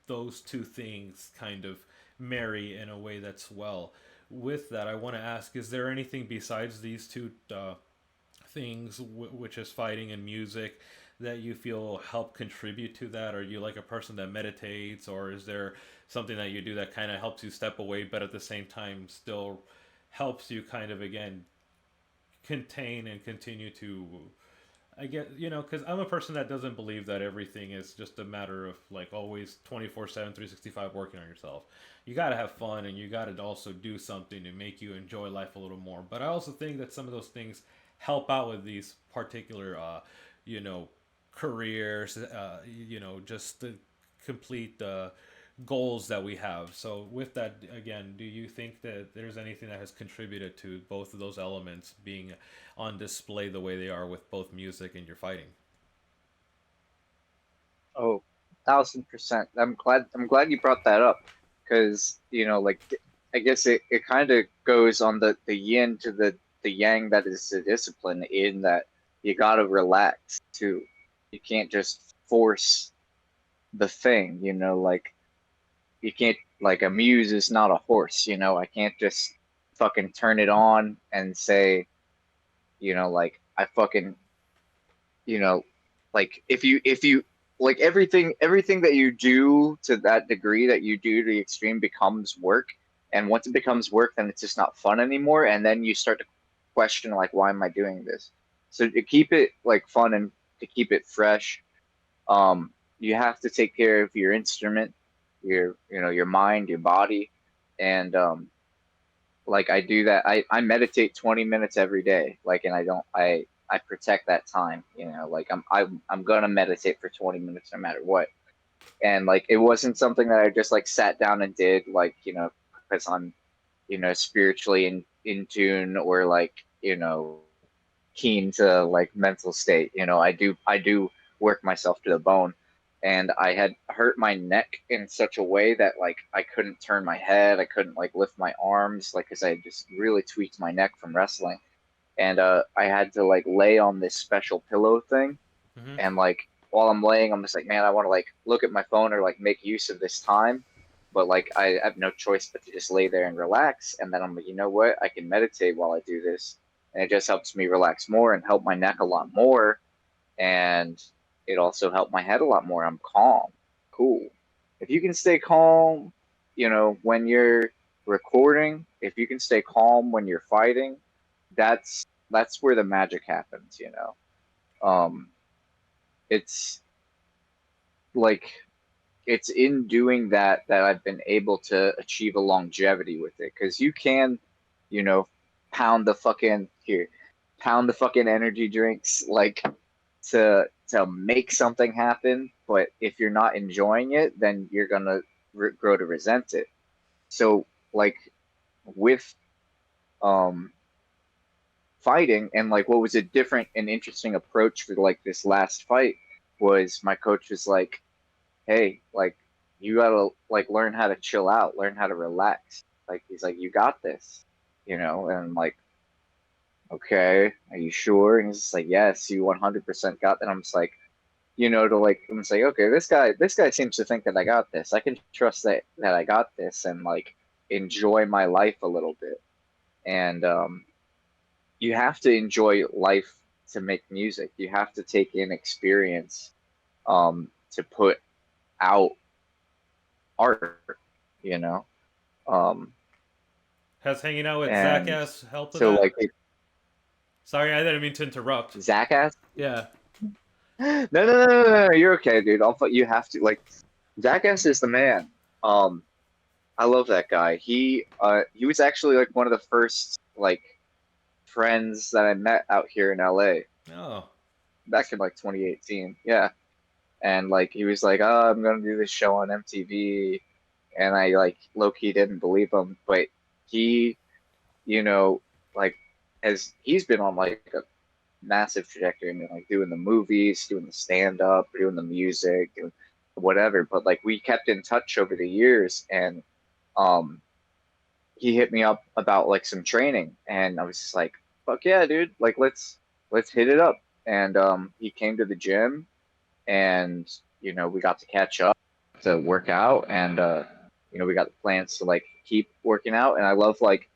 [SPEAKER 1] those two things kind of marry in a way that's well. With that, I want to ask: is there anything besides these two things, which is fighting and music, that you feel help contribute to that? Are you like a person that meditates, or is there something that you do that kind of helps you step away, but at the same time still helps you kind of again contain and continue to, I get, because I'm a person that doesn't believe that everything is just a matter of like always 24/7, 365 working on yourself. You got to have fun, and you got to also do something to make you enjoy life a little more. But I also think that some of those things help out with these particular, you know, careers, just to complete the goals that we have. So with that, again, do you think that there's anything that has contributed to both of those elements being on display the way they are with both music and your fighting?
[SPEAKER 14] Oh, 1000%. I'm glad you brought that up, because like I guess it kind of goes on the yin to the yang that is the discipline, in that you gotta relax too. You can't just force the thing. Like you can't, like, a muse is not a horse. I can't just fucking turn it on and say, like I fucking, you know like if you like everything that you do to that degree, that you do to the extreme, becomes work. And once it becomes work, then it's just not fun anymore, and then you start to question, like, why am I doing this? So to keep it like fun and to keep it fresh, you have to take care of your instrument, your mind, your body. And like I do that. I meditate 20 minutes every day. Like, and I protect that time. Like I'm gonna meditate for 20 minutes no matter what. And like it wasn't something that I just like sat down and did, like, because I'm spiritually in tune, or like keen to like mental state. I do work myself to the bone. And I had hurt my neck in such a way that like I couldn't turn my head, I couldn't like lift my arms, like, because I had just really tweaked my neck from wrestling. And I had to like lay on this special pillow thing.
[SPEAKER 1] Mm-hmm.
[SPEAKER 14] And like while I'm laying, I'm just like, man, I want to like look at my phone or like make use of this time, but like I have no choice but to just lay there and relax. And then I'm like, you know what, I can meditate while I do this, and it just helps me relax more and help my neck a lot more. And it also helped my head a lot more. I'm calm. Cool. If you can stay calm, when you're recording, if you can stay calm when you're fighting, that's where the magic happens. um it's like it's in doing that I've been able to achieve a longevity with it. Because you can, you know, pound the fucking here, pound the fucking energy drinks, like, to make something happen. But if you're not enjoying it, then you're gonna grow to resent it. So like with um fighting, and like what was a different and interesting approach for like this last fight was, my coach was like, hey, like, you gotta like learn how to chill out, learn how to relax. Like, he's like, you got this. And I'm like, okay, are you sure? And he's just like, yes, you 100% got that. I'm just like, I'm just like, okay, this guy seems to think that I got this. I can trust that I got this, and like enjoy my life a little bit. And you have to enjoy life to make music. You have to take in experience to put out art, you know.
[SPEAKER 1] Has hanging out with Zach Ass helped with
[SPEAKER 14] so
[SPEAKER 1] that?
[SPEAKER 14] like
[SPEAKER 1] Sorry, I didn't mean to interrupt.
[SPEAKER 14] Zach Ass?
[SPEAKER 1] Yeah.
[SPEAKER 14] No, you're okay, dude. You have to, like, Zach Ass is the man. I love that guy. He was actually like one of the first like friends that I met out here in LA.
[SPEAKER 1] Oh.
[SPEAKER 14] Back in like 2018. Yeah. And like he was like, "Oh, I'm gonna do this show on MTV," and I like low key didn't believe him, but he, like, he's been on like a massive trajectory. I mean, like doing the movies, doing the stand up, doing the music, doing whatever. But like we kept in touch over the years, and um, he hit me up about like some training, and I was just like, "Fuck yeah, dude! Like let's hit it up." And he came to the gym, and we got to catch up to work out, and we got the plans to like keep working out. And I love like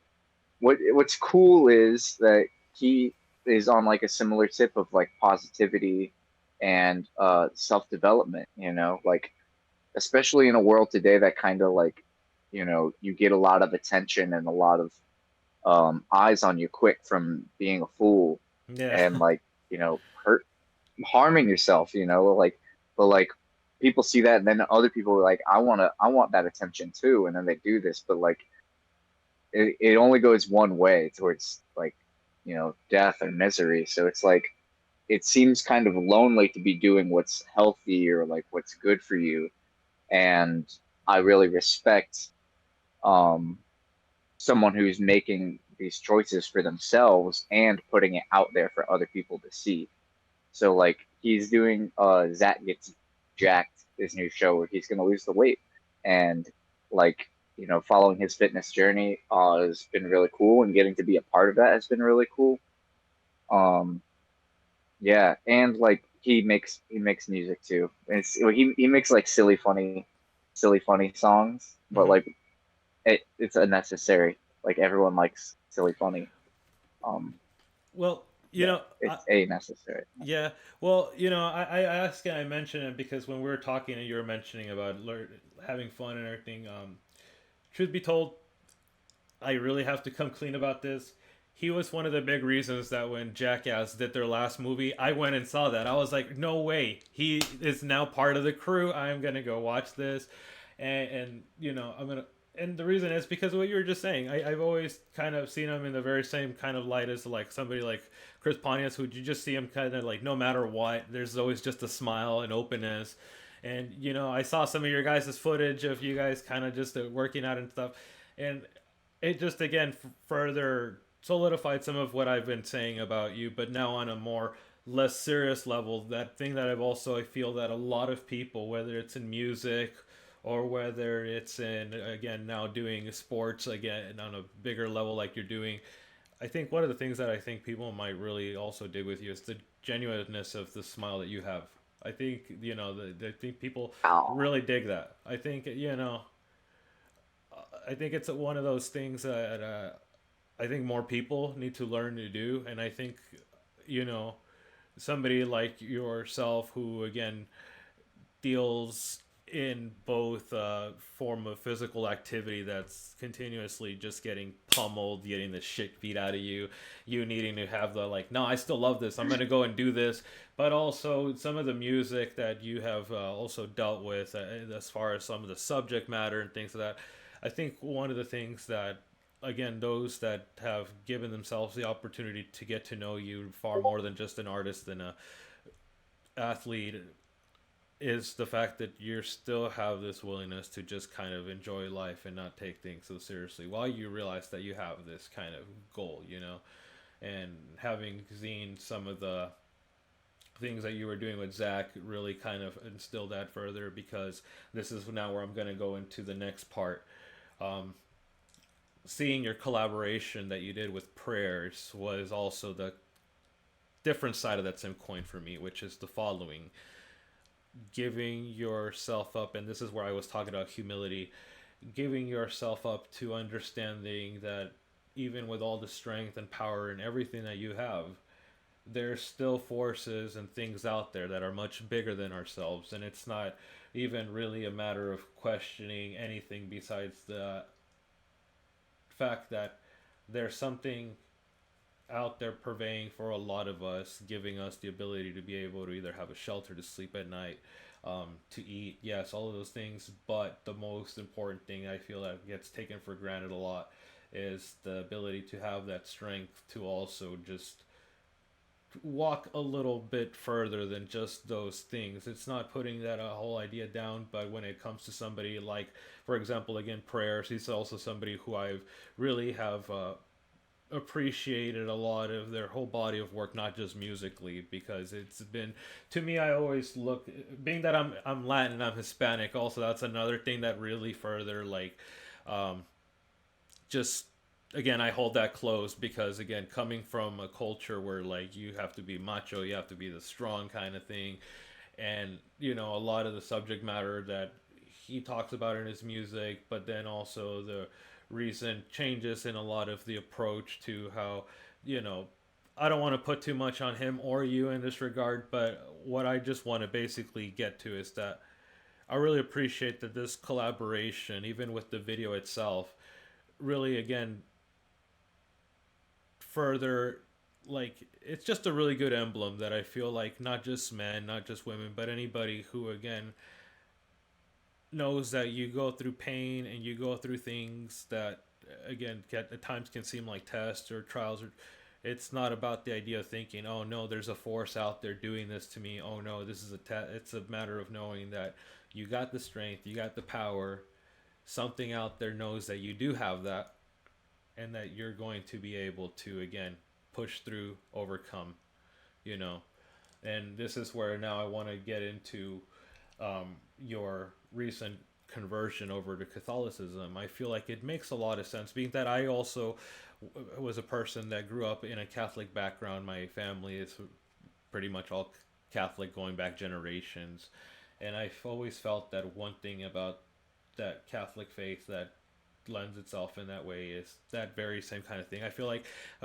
[SPEAKER 14] what's cool is that he is on like a similar tip of like positivity and self-development, like especially in a world today that kind of like you get a lot of attention and a lot of eyes on you quick from being a fool
[SPEAKER 1] Yeah.
[SPEAKER 14] and like hurt harming yourself, like, but like people see that and then other people are like, I want that attention too, and then they do this, but like it only goes one way towards like death or misery. So it's like it seems kind of lonely to be doing what's healthy or like what's good for you. And I really respect um someone who's making these choices for themselves and putting it out there for other people to see. So like he's doing Zach Gets Jacked, his new show where he's gonna lose the weight, and like following his fitness journey has been really cool, and getting to be a part of that has been really cool. Um, yeah, and like he makes music too. And he makes like silly funny songs, but
[SPEAKER 1] Mhm.
[SPEAKER 14] like it's unnecessary. Like everyone likes silly funny. Um,
[SPEAKER 1] Well,
[SPEAKER 14] yeah, it's a necessary.
[SPEAKER 1] yeah. Well, I asked and I mentioned it because when we were talking and you were mentioning about having fun and everything. Truth be told, I really have to come clean about this. He was one of the big reasons that when Jackass did their last movie, I went and saw that. I was like, no way. He is now part of the crew. I'm going to go watch this. And I'm going to. And the reason is because of what you were just saying. I've always kind of seen him in the very same kind of light as like somebody like Chris Pontius, who you just see him kind of like no matter what, there's always just a smile and openness. And I saw some of your guys' footage of you guys kind of just working out and stuff, and it just again further solidified some of what I've been saying about you, but now on a more less serious level. That thing that I feel that a lot of people, whether it's in music or whether it's in again now doing sports again on a bigger level like you're doing, I think one of the things that I think people might really also dig with you is the genuineness of the smile that you have. I think I think people
[SPEAKER 14] Oh,
[SPEAKER 1] really dig that. I think I think it's one of those things that I think more people need to learn to do, and I think you know somebody like yourself who again deals in both form of physical activity that's continuously just getting pummeled, getting the shit beat out of you, you needing to have the like, no, I still love this, I'm gonna go and do this, but also some of the music that you have also dealt with as far as some of the subject matter and things like that. I think one of the things that again those that have given themselves the opportunity to get to know you far more than just an artist and a athlete is the fact that you still have this willingness to just kind of enjoy life and not take things so seriously while you realize that you have this kind of goal, and having seen some of the things that you were doing with Zach really kind of instilled that further because this is now where I'm going to go into the next part. Um, Seeing your collaboration that you did with Prayers was also the different side of that same coin for me, which is the following: giving yourself up, and this is where I was talking about humility, giving yourself up to understanding that even with all the strength and power and everything that you have, there's still forces and things out there that are much bigger than ourselves, and it's not even really a matter of questioning anything besides the fact that there's something out there purveying for a lot of us, giving us the ability to be able to either have a shelter to sleep at night, to eat, yes, all of those things. But the most important thing I feel that gets taken for granted a lot is the ability to have that strength to also just walk a little bit further than just those things. It's not putting that whole idea down, but when it comes to somebody like, for example, again, Prayers, he's also somebody who I've really have appreciated a lot of their whole body of work, not just musically, because it's been to me. I always look, being that I'm Latin, I'm Hispanic. Also, that's another thing that really further like, um, just again I hold that close because again coming from a culture where like you have to be macho, you have to be the strong kind of thing, and a lot of the subject matter that he talks about in his music, but then also the recent changes in a lot of the approach to how you know I don't want to put too much on him or you in this regard, but what I just want to basically get to is that I really appreciate that this collaboration, even with the video itself, really again further, like, it's just a really good emblem that I feel like not just men, not just women, but anybody who again knows that you go through pain and you go through things that again at times can seem like tests or trials, or it's not about the idea of thinking, oh no, there's a force out there doing this to me, oh no, this is it's a matter of knowing that you got the strength, you got the power, something out there knows that you do have that, and that you're going to be able to again push through, overcome, you know. And this is where now I want to get into your recent conversion over to Catholicism. I feel like it makes a lot of sense, being that I also was a person that grew up in a Catholic background. My family is pretty much all Catholic going back generations. And I've always felt that one thing about that Catholic faith that lends itself in that way is that very same kind of thing. I feel like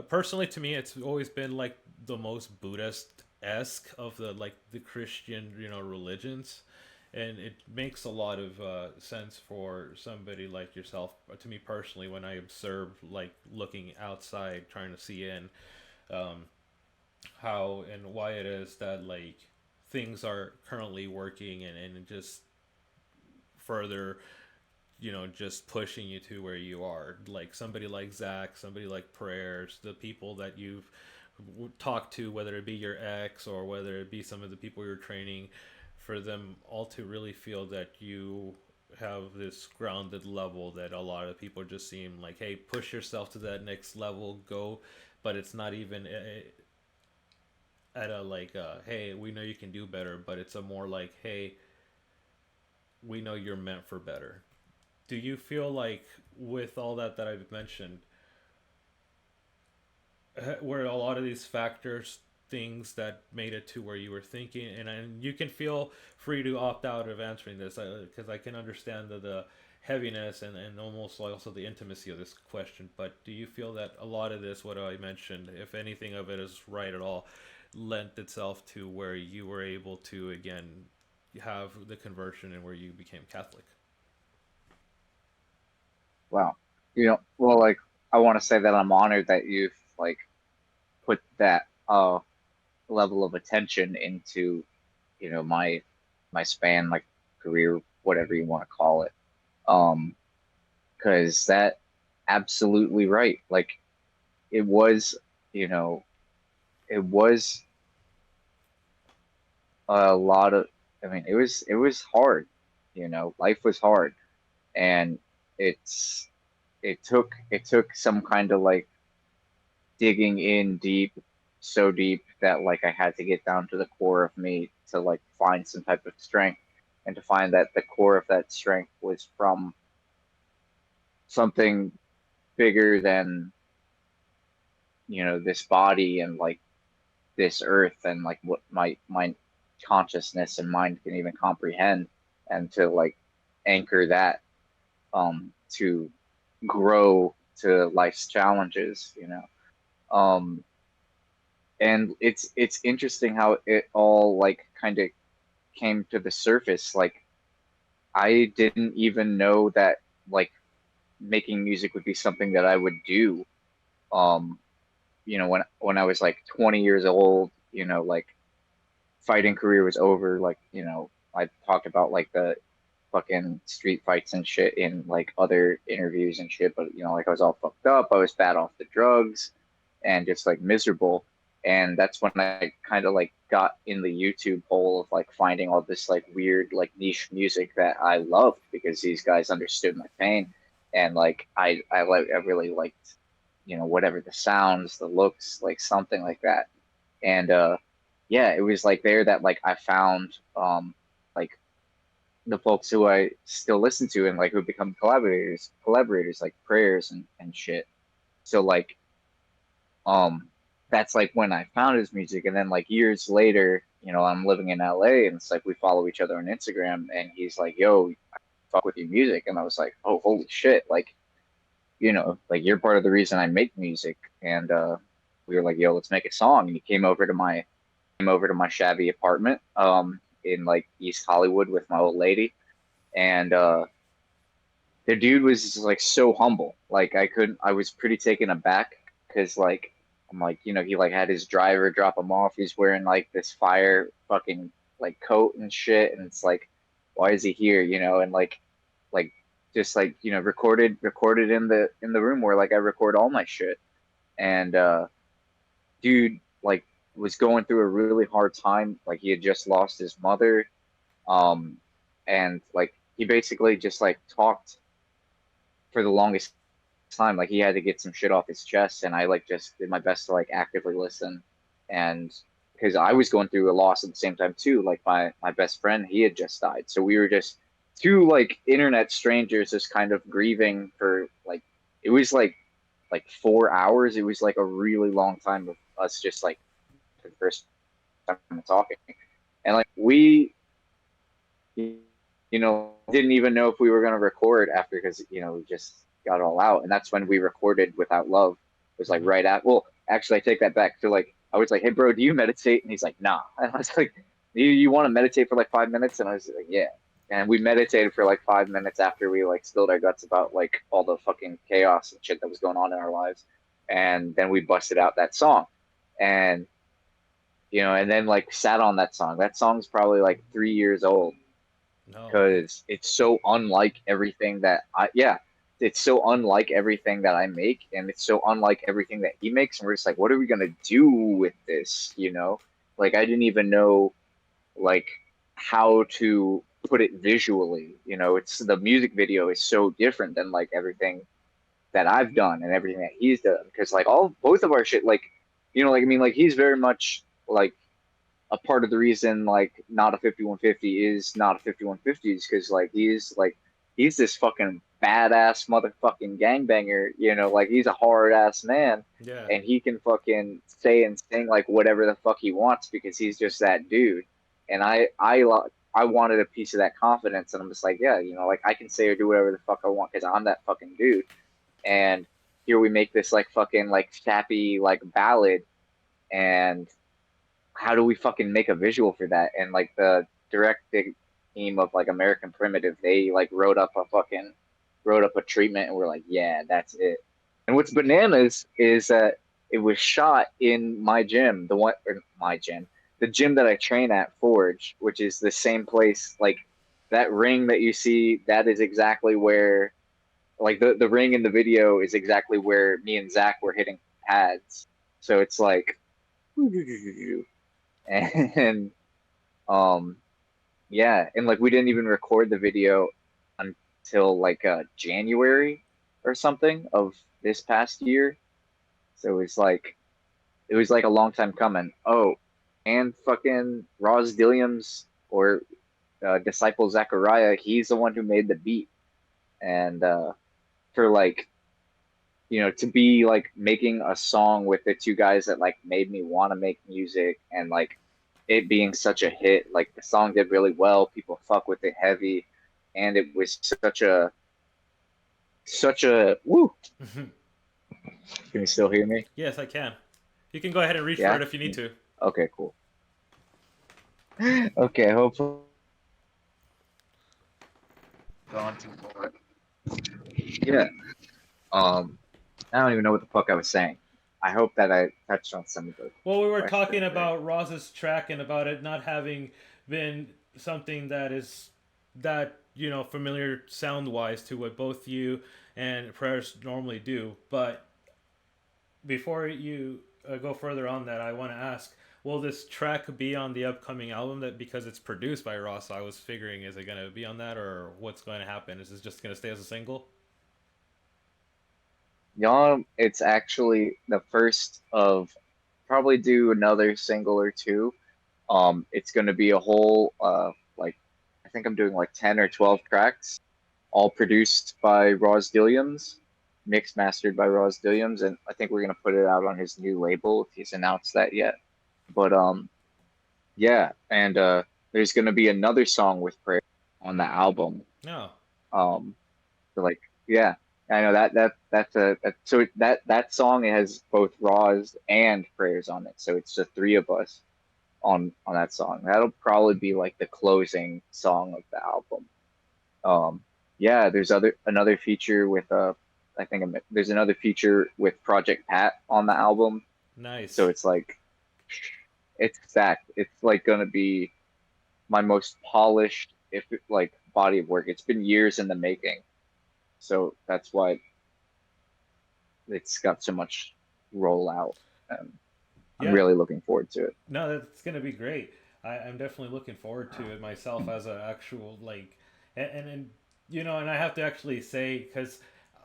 [SPEAKER 1] personally to me it's always been like the most Buddhist esque of the like the Christian religions, and it makes a lot of sense for somebody like yourself. To me personally, when I observe like looking outside trying to see in, how and why it is that like things are currently working, and just further just pushing you to where you are. Like somebody like Zach, somebody like Prayers, the people that you've talked to, whether it be your ex or whether it be some of the people you're training, for them all to really feel that you have this grounded level that a lot of people just seem like, hey, push yourself to that next level, go. But it's not even at a like, hey, we know you can do better, but it's a more like, hey, we know you're meant for better. Do you feel like with all that I've mentioned, were a lot of these factors things that made it to where you were thinking, and you can feel free to opt out of answering this, because I can understand the heaviness and almost like also the intimacy of this question, but do you feel that a lot of this, what I mentioned, if anything of it is right at all, lent itself to where you were able to again have the conversion and where you became Catholic?
[SPEAKER 14] Wow. Well, like, I want to say that I'm honored that you've like put that level of attention into, my span, like career, whatever you want to call it. Because that absolutely right. Like, it was, it was a lot of. I mean, it was hard. Life was hard, and it's it took some kind of like digging in deep, so deep that like I had to get down to the core of me to like find some type of strength, and to find that the core of that strength was from something bigger than this body and like this earth and like what my consciousness and mind can even comprehend, and to like anchor that to grow to life's challenges. And it's interesting how it all like kind of came to the surface. Like, I didn't even know that like making music would be something that I would do. um when I was like 20 years old, like fighting career was over. Like, I talked about like the fucking street fights and shit in like other interviews and shit, but like I was all fucked up. I was bad off the drugs and just like miserable. And that's when I kind of like got in the YouTube hole of like finding all this like weird like niche music that I loved, because these guys understood my pain. And like I really liked, whatever the sounds, the looks, like something like that. And yeah, it was like there that like I found like the folks who I still listen to and like who become collaborators like Prayers and shit. So like um that's like when I found his music. And then like years later, you know, I'm living in LA, and it's like we follow each other on Instagram, and he's like, "Yo, I fuck with your music," and I was like, "Oh, holy shit!" Like, you know, like you're part of the reason I make music. And we were like, "Yo, let's make a song." And he came over to my shabby apartment in like East Hollywood with my old lady, and the dude was just, like so humble. Like I was pretty taken aback because like I'm like, you know, he like had his driver drop him off. He's wearing like this fire fucking like coat and shit, and it's like, why is he here? You know, and like just like, you know, recorded in the room where like I record all my shit. And dude like was going through a really hard time. Like he had just lost his mother, um, and like he basically just like talked for the longest time. Like he had to get some shit off his chest, and I like just did my best to like actively listen. And because I was going through a loss at the same time too. Like my best friend, he had just died, so we were just two like internet strangers just kind of grieving for like, it was like 4 hours. It was like a really long time of us just like for the first time talking. And like we, you know, didn't even know if we were going to record after, because, you know, we just got it all out. And that's when we recorded Without Love. It was like right at, well, actually, I take that back to like, I was like, "Hey, bro, do you meditate?" And he's like, "Nah." And I was like, you want to meditate for like 5 minutes? And I was like, "Yeah." And we meditated for like 5 minutes after we like spilled our guts about like all the fucking chaos and shit that was going on in our lives. And then we busted out that song. And, you know, and then like sat on that song. That song's probably like 3 years old, because it's so unlike everything that it's so unlike everything that I make, and it's so unlike everything that he makes. And we're just like, what are we gonna do with this? You know, like I didn't even know like how to put it visually. You know, it's the music video is so different than like everything that I've done and everything that he's done, because like both of our shit, like, you know, like I mean, like he's very much like a part of the reason like not a 5150 is not a 5150 is because like he's this fucking badass motherfucking gangbanger, you know, like he's a hard ass man.
[SPEAKER 1] Yeah.
[SPEAKER 14] And he can fucking say and sing like whatever the fuck he wants because he's just that dude. And I wanted a piece of that confidence, and I'm just like, yeah, you know, like I can say or do whatever the fuck I want because I'm that fucking dude. And here we make this like fucking like sappy like ballad, and how do we fucking make a visual for that? And like the directing team of like American Primitive, they like wrote up a treatment, and we're like, yeah, that's it. And what's bananas is that it was shot in my gym, the gym that I train at, Forge, which is the same place. Like that ring that you see, that is exactly where, like the ring in the video is exactly where me and Zach were hitting pads. So it's like, and yeah, and like we didn't even record the video until like January or something of this past year. So it was like a long time coming. Oh, and fucking Roz Dilliams, or Disciple Zachariah, he's the one who made the beat. And for like, you know, to be like making a song with the two guys that like made me want to make music, and like it being such a hit, like the song did really well, people fuck with it heavy, and it was such a woo. Can you still hear me?
[SPEAKER 1] Yes, I can. You can go ahead and reach
[SPEAKER 14] Yeah?
[SPEAKER 1] for it if you need to.
[SPEAKER 14] Okay, cool. Okay, hopefully. Yeah. I don't even know what the fuck I was saying. I hope that I touched on some of those.
[SPEAKER 1] Well, we were talking about Roz's track and about it not having been something that is that, you know, familiar sound wise to what both you and Prayers normally do. But before you go further on that, I want to ask, will this track be on the upcoming album? That because it's produced by Ross, I was figuring, is it going to be on that, or what's going to happen? Is this just going to stay as a single?
[SPEAKER 14] Y'all, it's actually the first of probably do another single or two. It's gonna be a whole like I think I'm doing like 10 or 12 tracks, all produced by Roz Dilliams. mixed mastered by Ross Williams, and I think we're gonna put it out on his new label if he's announced that yet. But yeah, and there's gonna be another song with prayer on the album.
[SPEAKER 1] No.
[SPEAKER 14] So like yeah, I know so that song has both Roz and prayers on it. So it's the three of us on that song. That'll probably be like the closing song of the album. Yeah, there's another feature with there's another feature with Project Pat on the album.
[SPEAKER 1] Nice.
[SPEAKER 14] So it's like it's stacked. It's like gonna be my most polished like body of work. It's been years in the making. So that's why it's got so much rollout. And I'm really looking forward to it.
[SPEAKER 1] No, that's gonna be great. I'm definitely looking forward to it myself as an actual like, and you know, and I have to actually say because,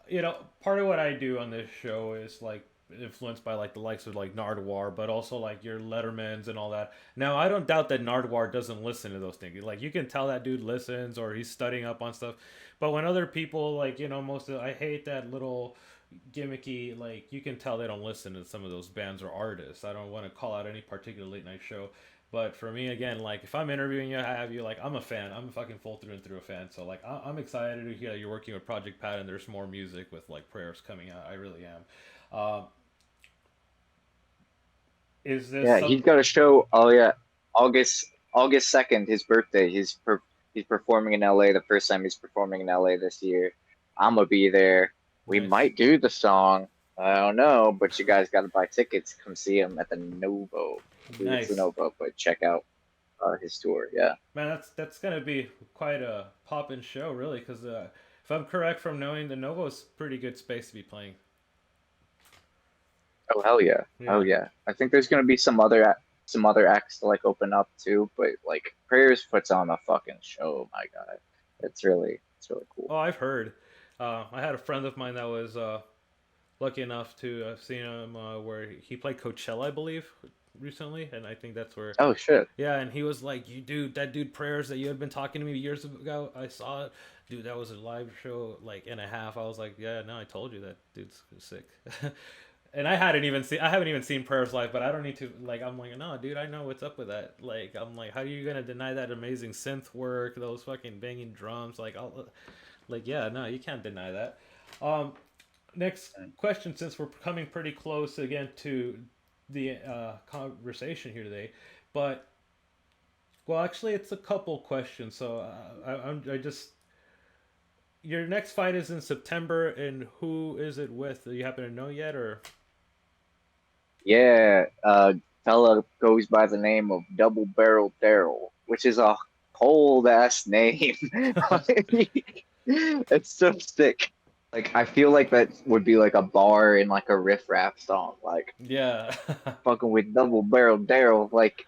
[SPEAKER 1] you know, part of what I do on this show is like influenced by like the likes of like Nardwar, but also like your Lettermans and all that. Now I don't doubt that Nardwar doesn't listen to those things. Like you can tell that dude listens or he's studying up on stuff. But when other people like, you know, I hate that little gimmicky, like you can tell they don't listen to some of those bands or artists. I don't want to call out any particular late night show, but for me again, like if I'm interviewing you, I have you, like I'm a fan. I'm a fucking full through and through a fan. So like I'm excited to hear that you're working with Project Pat and there's more music with like prayers coming out. I really am. Is this?
[SPEAKER 14] Yeah, he's got a show. Oh yeah, August 2nd, his birthday. He's performing in LA. The first time he's performing in LA this year. I'm gonna be there. We might do the song. I don't know, but you guys got to buy tickets. Come see him at the Novo.
[SPEAKER 1] Nice.
[SPEAKER 14] It's the Novo, but check out his tour. Yeah.
[SPEAKER 1] Man, that's gonna be quite a poppin' show, really. Because if I'm correct from knowing, the Novo's pretty good space to be playing.
[SPEAKER 14] Oh hell yeah. Oh yeah. I think there's gonna be some other acts to like open up too, but like Prayers puts on a fucking show. My God, it's really cool.
[SPEAKER 1] Oh, I've heard. I had a friend of mine that was lucky enough to have seen him where he played Coachella, I believe, recently, and I think that's where.
[SPEAKER 14] Oh shit.
[SPEAKER 1] Yeah, and he was like, that dude Prayers that you had been talking to me years ago. I saw it, dude. That was a live show like and a half. I was like, yeah, no, I told you that dude's sick. And I haven't even seen Prayers live, but I don't need to, like, I'm like, no, dude, I know what's up with that. Like, I'm like, how are you gonna deny that amazing synth work, those fucking banging drums? Like, yeah, no, you can't deny that. Next question, since we're coming pretty close again to the conversation here today, but, well, actually, it's a couple questions, so I just, your next fight is in September, and who is it with? Do you happen to know yet, or?
[SPEAKER 14] Yeah, fella goes by the name of Double Barrel Daryl, which is a cold ass name. It's so sick. Like I feel like that would be like a bar in like a riff rap song. Like
[SPEAKER 1] yeah,
[SPEAKER 14] fucking with Double Barrel Daryl. Like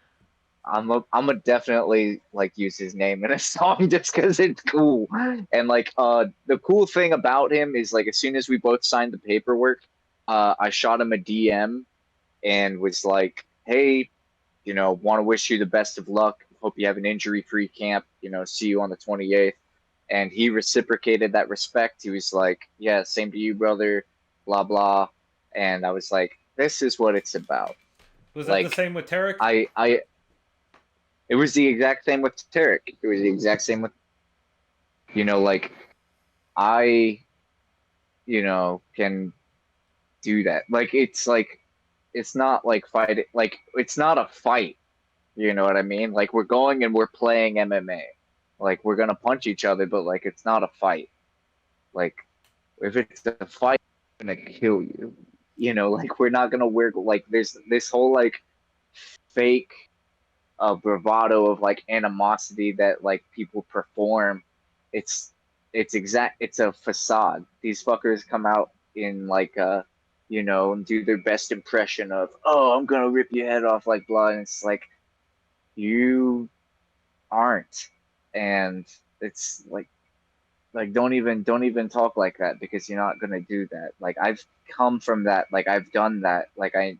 [SPEAKER 14] I'm a definitely like use his name in a song just because it's cool. And like the cool thing about him is like as soon as we both signed the paperwork, I shot him a DM and was like, hey, you know, want to wish you the best of luck. Hope you have an injury-free camp. You know, see you on the 28th. And he reciprocated that respect. He was like, yeah, same to you, brother, blah, blah. And I was like, this is what it's about.
[SPEAKER 1] Was that the same with Tarek?
[SPEAKER 14] It was the exact same with Tarek. It was the exact same with, you know, like, I, you know, can do that. Like, it's not like fight. Like, it's not a fight. You know what I mean? Like, we're going and we're playing MMA. Like, we're going to punch each other, but, like, it's not a fight. Like, if it's a fight, I'm going to kill you. You know, like, we're not going to wear, like, there's this whole, like, fake bravado of, like, animosity that, like, people perform. It's a facade. These fuckers come out in, like, you know, and do their best impression of, oh, I'm going to rip your head off like blood. And it's like, you aren't. And it's like don't even talk like that because you're not gonna do that. Like I've come from that, like I've done that, like I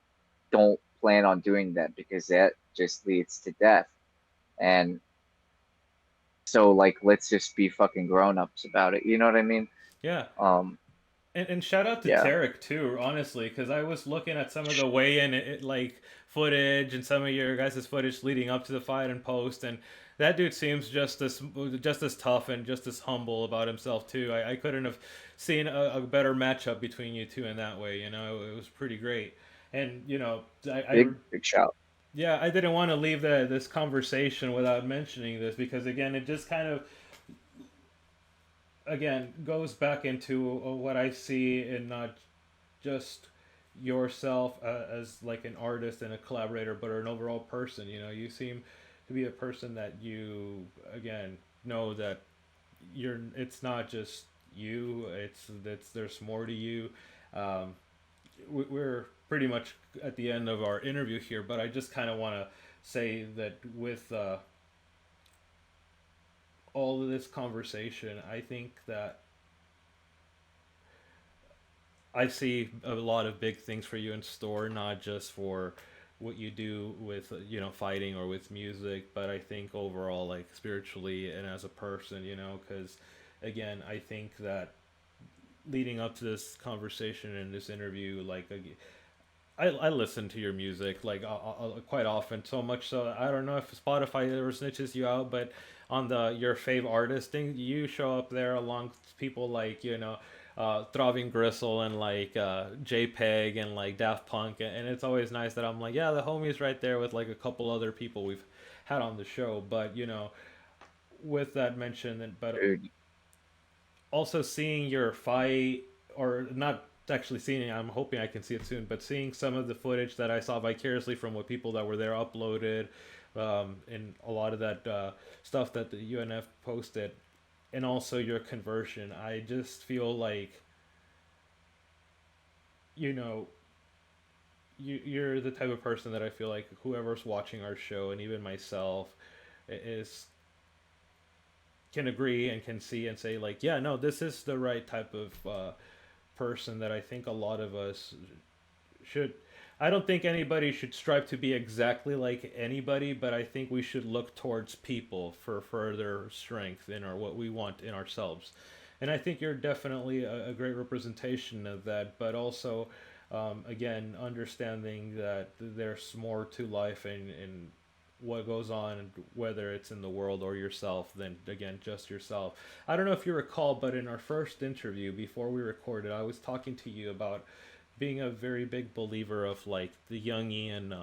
[SPEAKER 14] don't plan on doing that because that just leads to death. And so like let's just be fucking grown-ups about it. You know what I mean?
[SPEAKER 1] Yeah. And shout out to
[SPEAKER 14] Yeah.
[SPEAKER 1] Tarek too, honestly, because I was looking at some of the weigh-in like footage and some of your guys' footage leading up to the fight and post, and that dude seems just as tough and just as humble about himself too. I couldn't have seen a better matchup between you two in that way. You know, it was pretty great. And you know,
[SPEAKER 14] Big shout.
[SPEAKER 1] yeah, I didn't want to leave this conversation without mentioning this because again, it just kind of again goes back into what I see in not just yourself as like an artist and a collaborator, but an overall person. You know, you seem to be a person that you again know that you're. It's not just you. It's there's more to you. Um, we're pretty much at the end of our interview here, but I just kind of want to say that with all of this conversation, I think that I see a lot of big things for you in store, not just for what you do with you know fighting or with music, but I think overall like spiritually and as a person, you know, because again, I think that leading up to this conversation and this interview, like I listen to your music like quite often, so much so I don't know if Spotify ever snitches you out, but on the your fave artist thing, you show up there along people like you know, Throbbing Gristle and like JPEG and like Daft Punk, and it's always nice that I'm like, yeah, the homie's right there with like a couple other people we've had on the show, but you know, with that mention, but also seeing your fight or not actually seeing it, I'm hoping I can see it soon, but seeing some of the footage that I saw vicariously from what people that were there uploaded, and a lot of that stuff that the UNF posted, and also your conversion, I just feel like, you know, you're the type of person that I feel like whoever's watching our show and even myself is can agree and can see and say like, yeah, no, this is the right type of person that I think a lot of us should. I don't think anybody should strive to be exactly like anybody, but I think we should look towards people for further strength in our what we want in ourselves. And I think you're definitely a great representation of that, but also, again, understanding that there's more to life and what goes on, whether it's in the world or yourself, than again just yourself. I don't know if you recall, but in our first interview before we recorded, I was talking to you about being a very big believer of like the Jungian,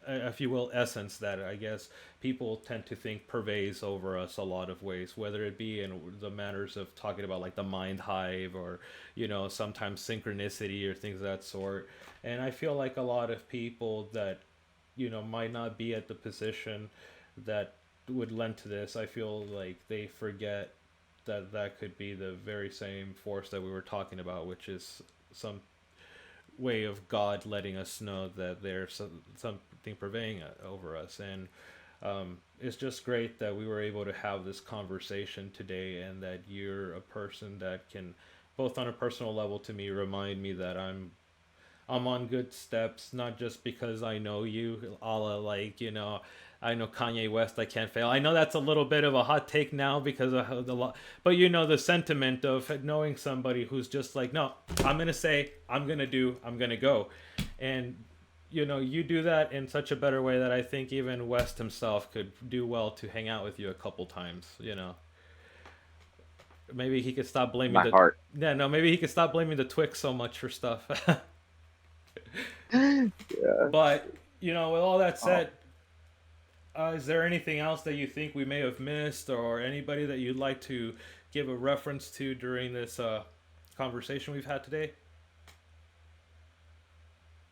[SPEAKER 1] if you will, essence that I guess people tend to think pervades over us a lot of ways, whether it be in the matters of talking about like the mind hive or, you know, sometimes synchronicity or things of that sort. And I feel like a lot of people that, you know, might not be at the position that would lend to this, I feel like they forget that that could be the very same force that we were talking about, which is some way of God letting us know that there's something pervading over us. And it's just great that we were able to have this conversation today, and that you're a person that can, both on a personal level to me, remind me that I'm on good steps, not just because I know you, a la like, you know, I know Kanye West, I can't fail. I know that's a little bit of a hot take now because of the lot, but you know, the sentiment of knowing somebody who's just like, no, I'm going to say, I'm going to do, I'm going to go. And, you know, you do that in such a better way that I think even West himself could do well to hang out with you a couple times, you know. Maybe he could stop blaming
[SPEAKER 14] My heart.
[SPEAKER 1] Yeah, no, maybe he could stop blaming the Twix so much for stuff.
[SPEAKER 14] Yeah.
[SPEAKER 1] But, you know, with all that said, is there anything else that you think we may have missed, or anybody that you'd like to give a reference to during this conversation we've had today?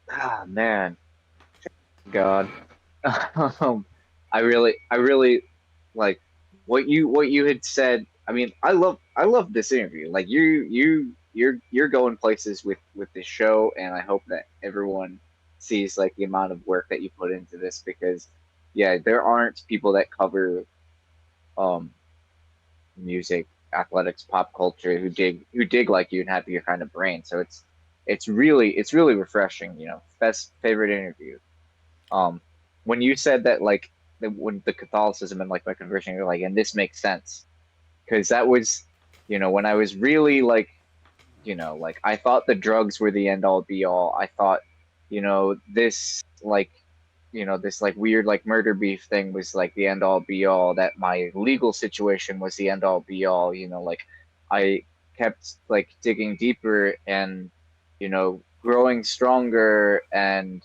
[SPEAKER 14] Ah, man. God. I really like what you had said. I mean, I love this interview. Like you're going places with this show, and I hope that everyone sees like the amount of work that you put into this, because yeah, there aren't people that cover music, athletics, pop culture who dig like you and have your kind of brain. So it's really refreshing, you know. Best favorite interview. When you said that, like when the Catholicism and like my conversion, you're like, and this makes sense, because that was, you know, when I was really like you know, like I thought the drugs were the end all be all. I thought, you know, this like, you know, this like weird like murder beef thing was like the end all be all. That my legal situation was the end all be all. You know, like I kept like digging deeper and, you know, growing stronger and,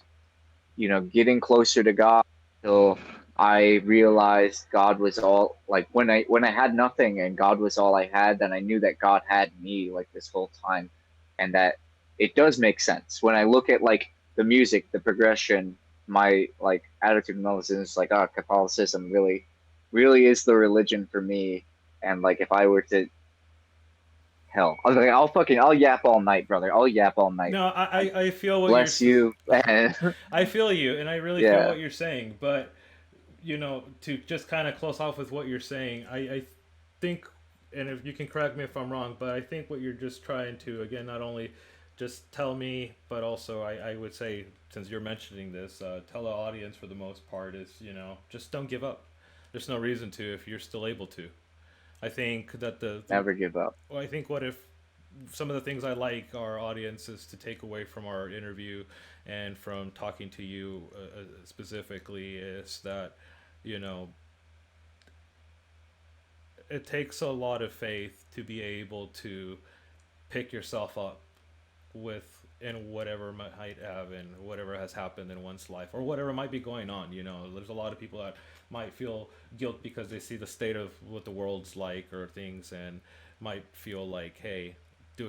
[SPEAKER 14] you know, getting closer to God till I realized God was all like when I had nothing and God was all I had, then I knew that God had me like this whole time, and that it does make sense when I look at like the music, the progression, my like attitude and all this, and it's like, oh, Catholicism really is the religion for me. And like if I were to hell, I was like, I'll yap all night, brother. I'll yap all night.
[SPEAKER 1] No, I feel what
[SPEAKER 14] Bless
[SPEAKER 1] you're.
[SPEAKER 14] you.
[SPEAKER 1] I feel you, and I really feel
[SPEAKER 14] Yeah.
[SPEAKER 1] what you're saying. But you know, to just kind of close off with what you're saying, I think, and if you can correct me if I'm wrong, but I think what you're just trying to again not only just tell me, but also I would say, since you're mentioning this, tell the audience for the most part is, you know, just don't give up. There's no reason to if you're still able to. I think that
[SPEAKER 14] Never give up.
[SPEAKER 1] well, I think what if some of the things I like our audiences to take away from our interview and from talking to you specifically is that, you know, it takes a lot of faith to be able to pick yourself up with in whatever might have and whatever has happened in one's life or whatever might be going on. You know, there's a lot of people that might feel guilt because they see the state of what the world's like or things, and might feel like, hey,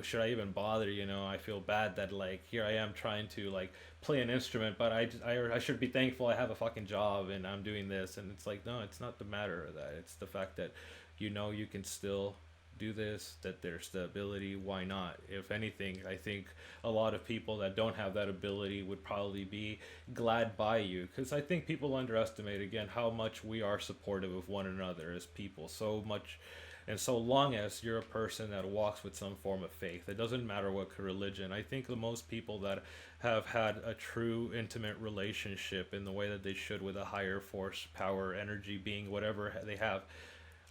[SPEAKER 1] should I even bother? You know, I feel bad that like here I am trying to like play an instrument, but I should be thankful I have a fucking job and I'm doing this. And it's like, no, it's not the matter of that. It's the fact that, you know, you can still do this, that there's the ability. Why not? If anything, I think a lot of people that don't have that ability would probably be glad by you, because I think people underestimate again how much we are supportive of one another as people. So much. And so long as you're a person that walks with some form of faith, it doesn't matter what religion. I think the most people that have had a true intimate relationship in the way that they should with a higher force, power, energy, being, whatever they have,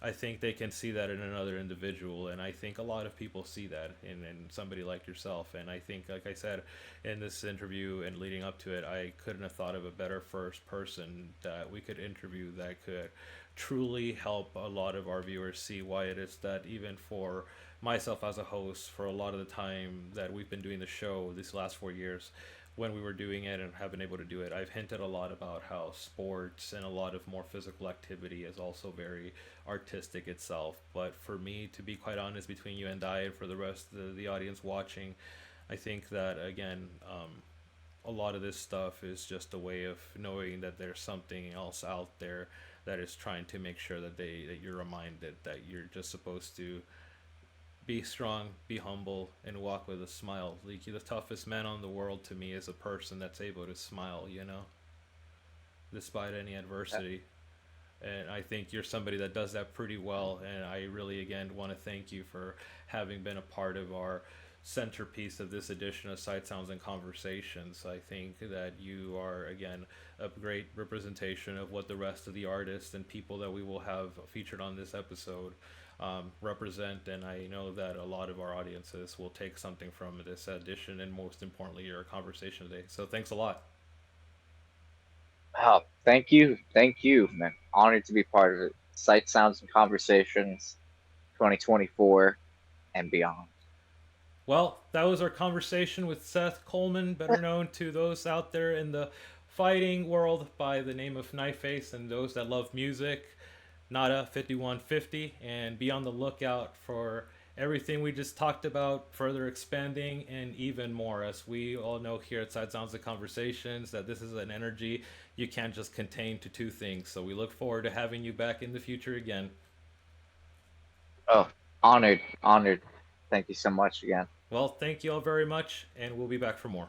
[SPEAKER 1] I think they can see that in another individual. And I think a lot of people see that in somebody like yourself. And I think, like I said, in this interview and leading up to it, I couldn't have thought of a better first person that we could interview that could truly help a lot of our viewers see why it is that even for myself as a host, for a lot of the time that we've been doing the show these last 4 years, when we were doing it and have been able to do it, I've hinted a lot about how sports and a lot of more physical activity is also very artistic itself. But for me, to be quite honest, between you and I, and for the rest of the audience watching, I think that again, a lot of this stuff is just a way of knowing that there's something else out there that is trying to make sure that that you're reminded that you're just supposed to be strong, be humble, and walk with a smile. Like, the toughest man on the world to me is a person that's able to smile, you know, despite any adversity. And I think you're somebody that does that pretty well. And I really, again, want to thank you for having been a part of our centerpiece of this edition of Sight, Sounds, and Conversations. I think that you are, again, a great representation of what the rest of the artists and people that we will have featured on this episode represent. And I know that a lot of our audiences will take something from this edition, and most importantly, your conversation today. So thanks a lot.
[SPEAKER 14] Oh, thank you, man. Honored to be part of it. Sight, Sounds, and Conversations 2024 and beyond.
[SPEAKER 1] Well, that was our conversation with Seth Coleman, better known to those out there in the fighting world by the name of Knifeface, and those that love music, Nada 5150. And be on the lookout for everything we just talked about, further expanding, and even more. As we all know here at Side Sounds and Conversations, that this is an energy you can't just contain to two things. So we look forward to having you back in the future again.
[SPEAKER 14] Oh, honored. Thank you so much again.
[SPEAKER 1] Well, thank you all very much, and we'll be back for more.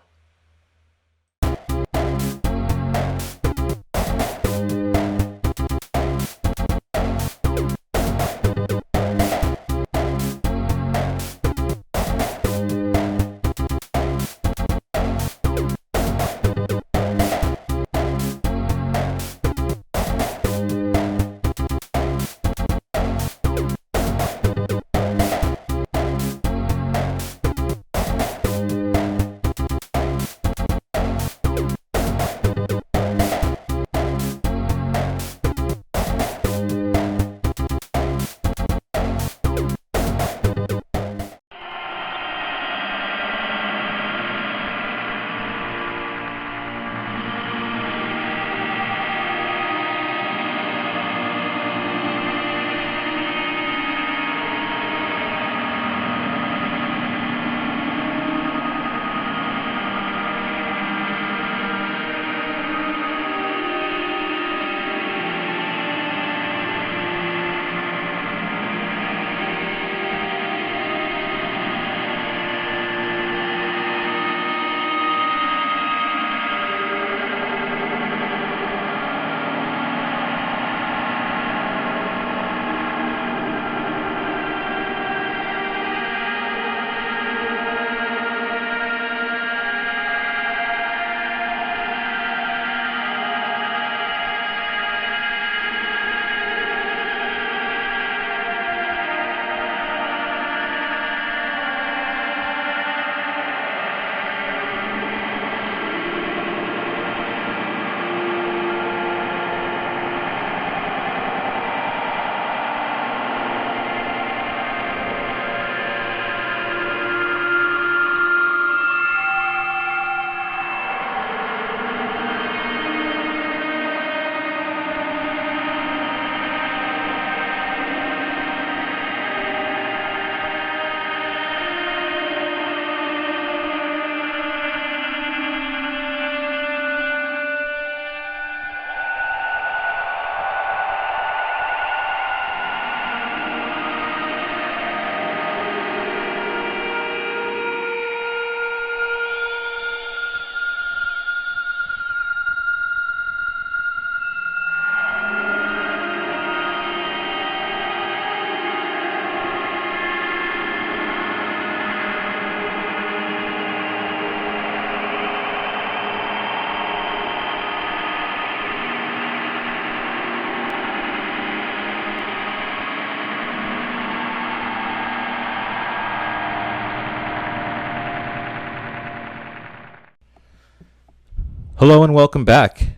[SPEAKER 1] Hello and welcome back.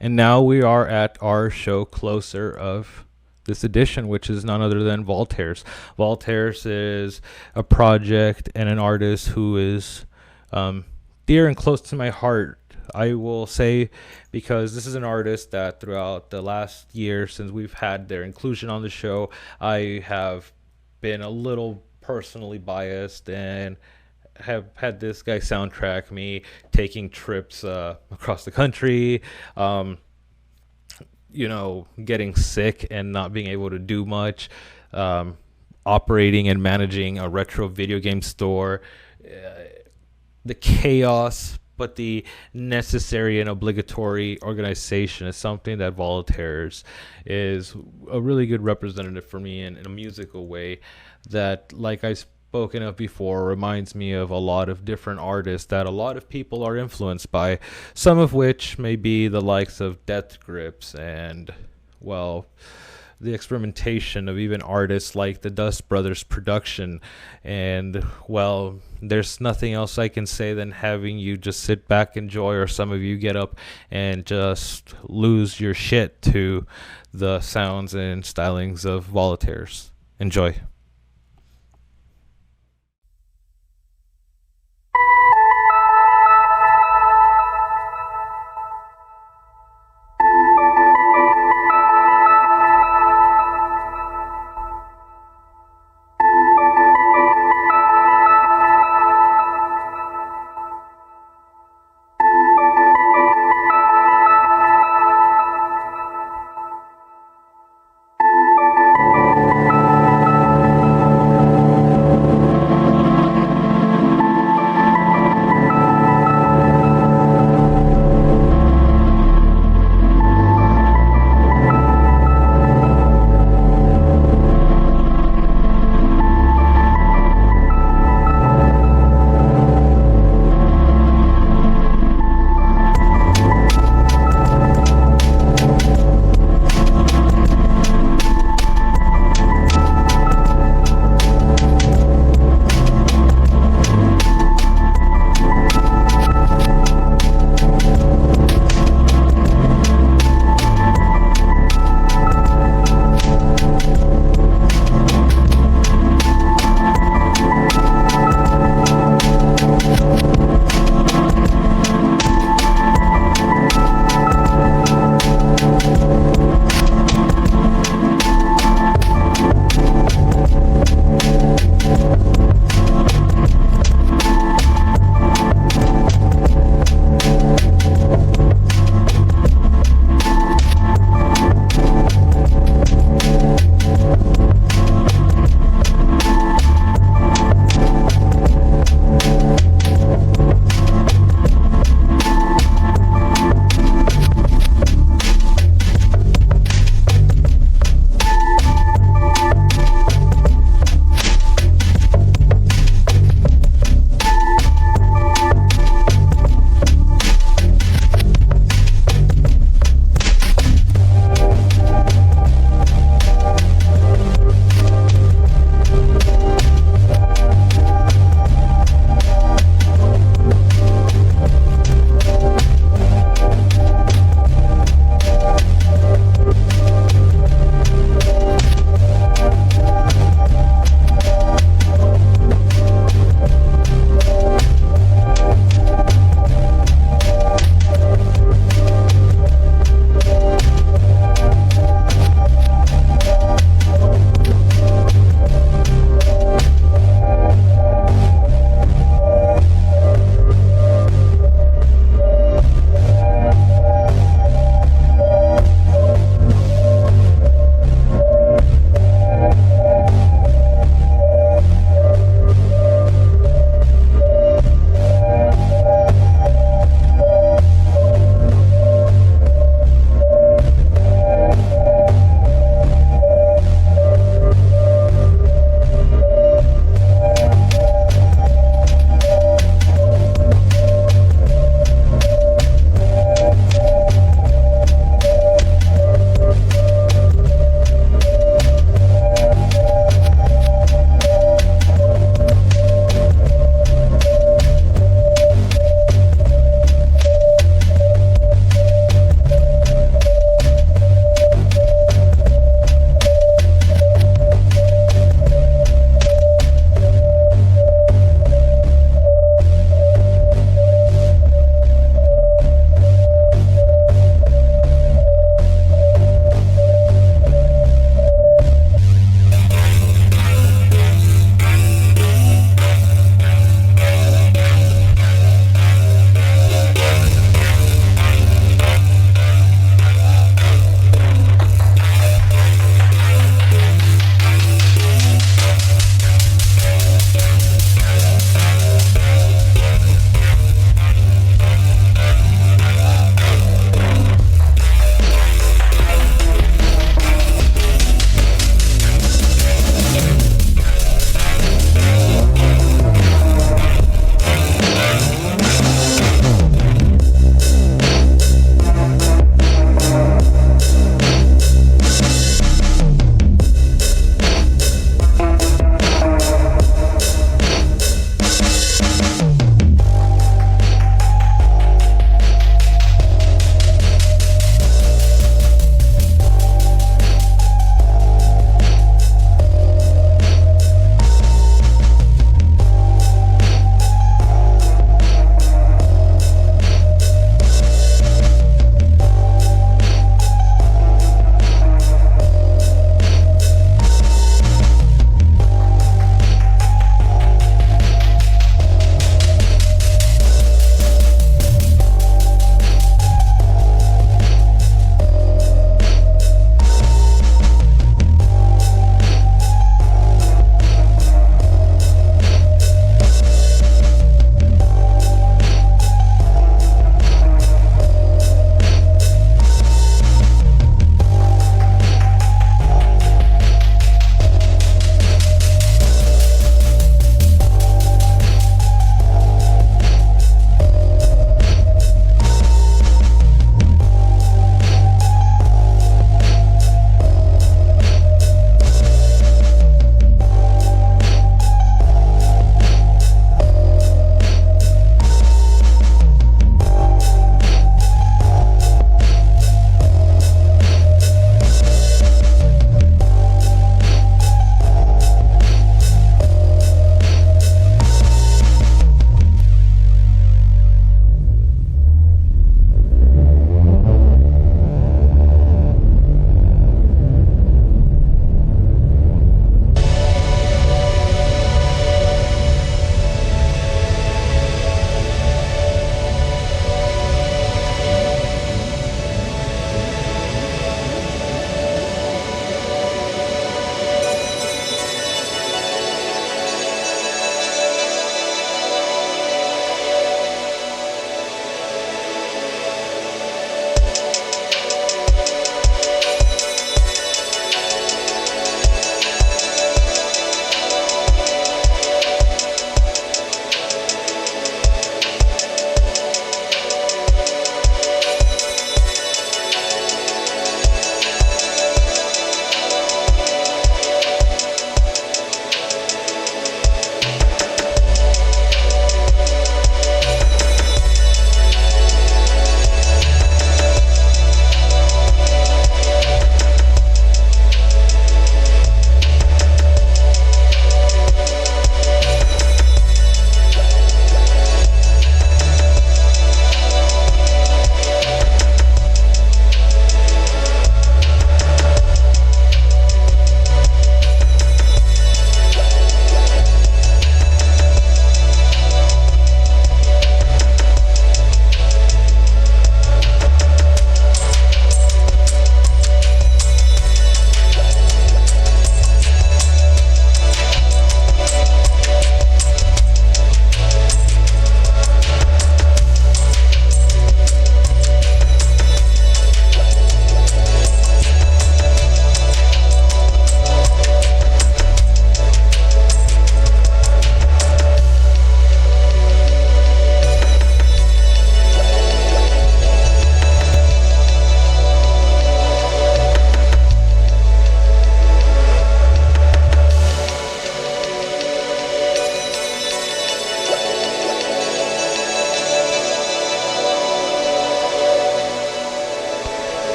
[SPEAKER 1] And now we are at our show closer of this edition, which is none other than Voltaire's. Voltaire's is a project and an artist who is dear and close to my heart, I will say, because this is an artist that throughout the last year since we've had their inclusion on the show, I have been a little personally biased and have had this guy soundtrack me taking trips across the country, getting sick and not being able to do much, operating and managing a retro video game store, the chaos, but the necessary and obligatory organization is something that Voltaire's is a really good representative for me in a musical way that, like I've spoken of before, reminds me of a lot of different artists that a lot of people are influenced by, some of which may be the likes of Death Grips and, well, the experimentation of even artists like the Dust Brothers production. And, well, there's nothing else I can say than having you just sit back, enjoy, or some of you get up and just lose your shit to the sounds and stylings of Voltaire's. Enjoy.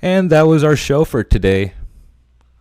[SPEAKER 1] And that was our show for today.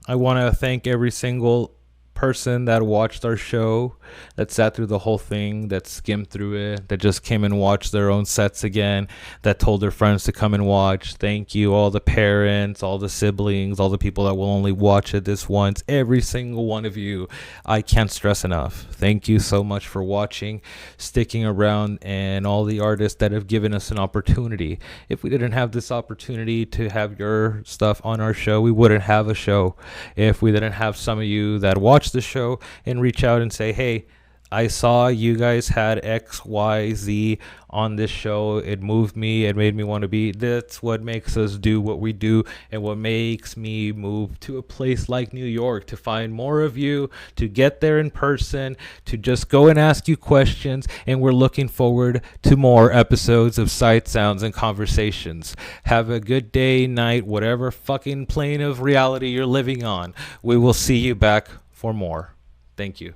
[SPEAKER 1] I want to thank every single person that watched our show, that sat through the whole thing, that skimmed through it, that just came and watched their own sets again, that told their friends to come and watch. Thank you, all the parents, all the siblings, all the people that will only watch it this once, every single one of you. I can't stress enough. Thank you so much for watching, sticking around, and all the artists that have given us an opportunity. If we didn't have this opportunity to have your stuff on our show, we wouldn't have a show. If we didn't have some of you that watch the show and reach out and say, hey, I saw you guys had XYZ on this show. It moved me. It made me want to be. That's what makes us do what we do, and what makes me move to a place like New York to find more of you, to get there in person, to just go and ask you questions. And we're looking forward to more episodes of Sight, Sounds, and Conversations. Have a good day, night, whatever fucking plane of reality you're living on. We will see you back for more. Thank you.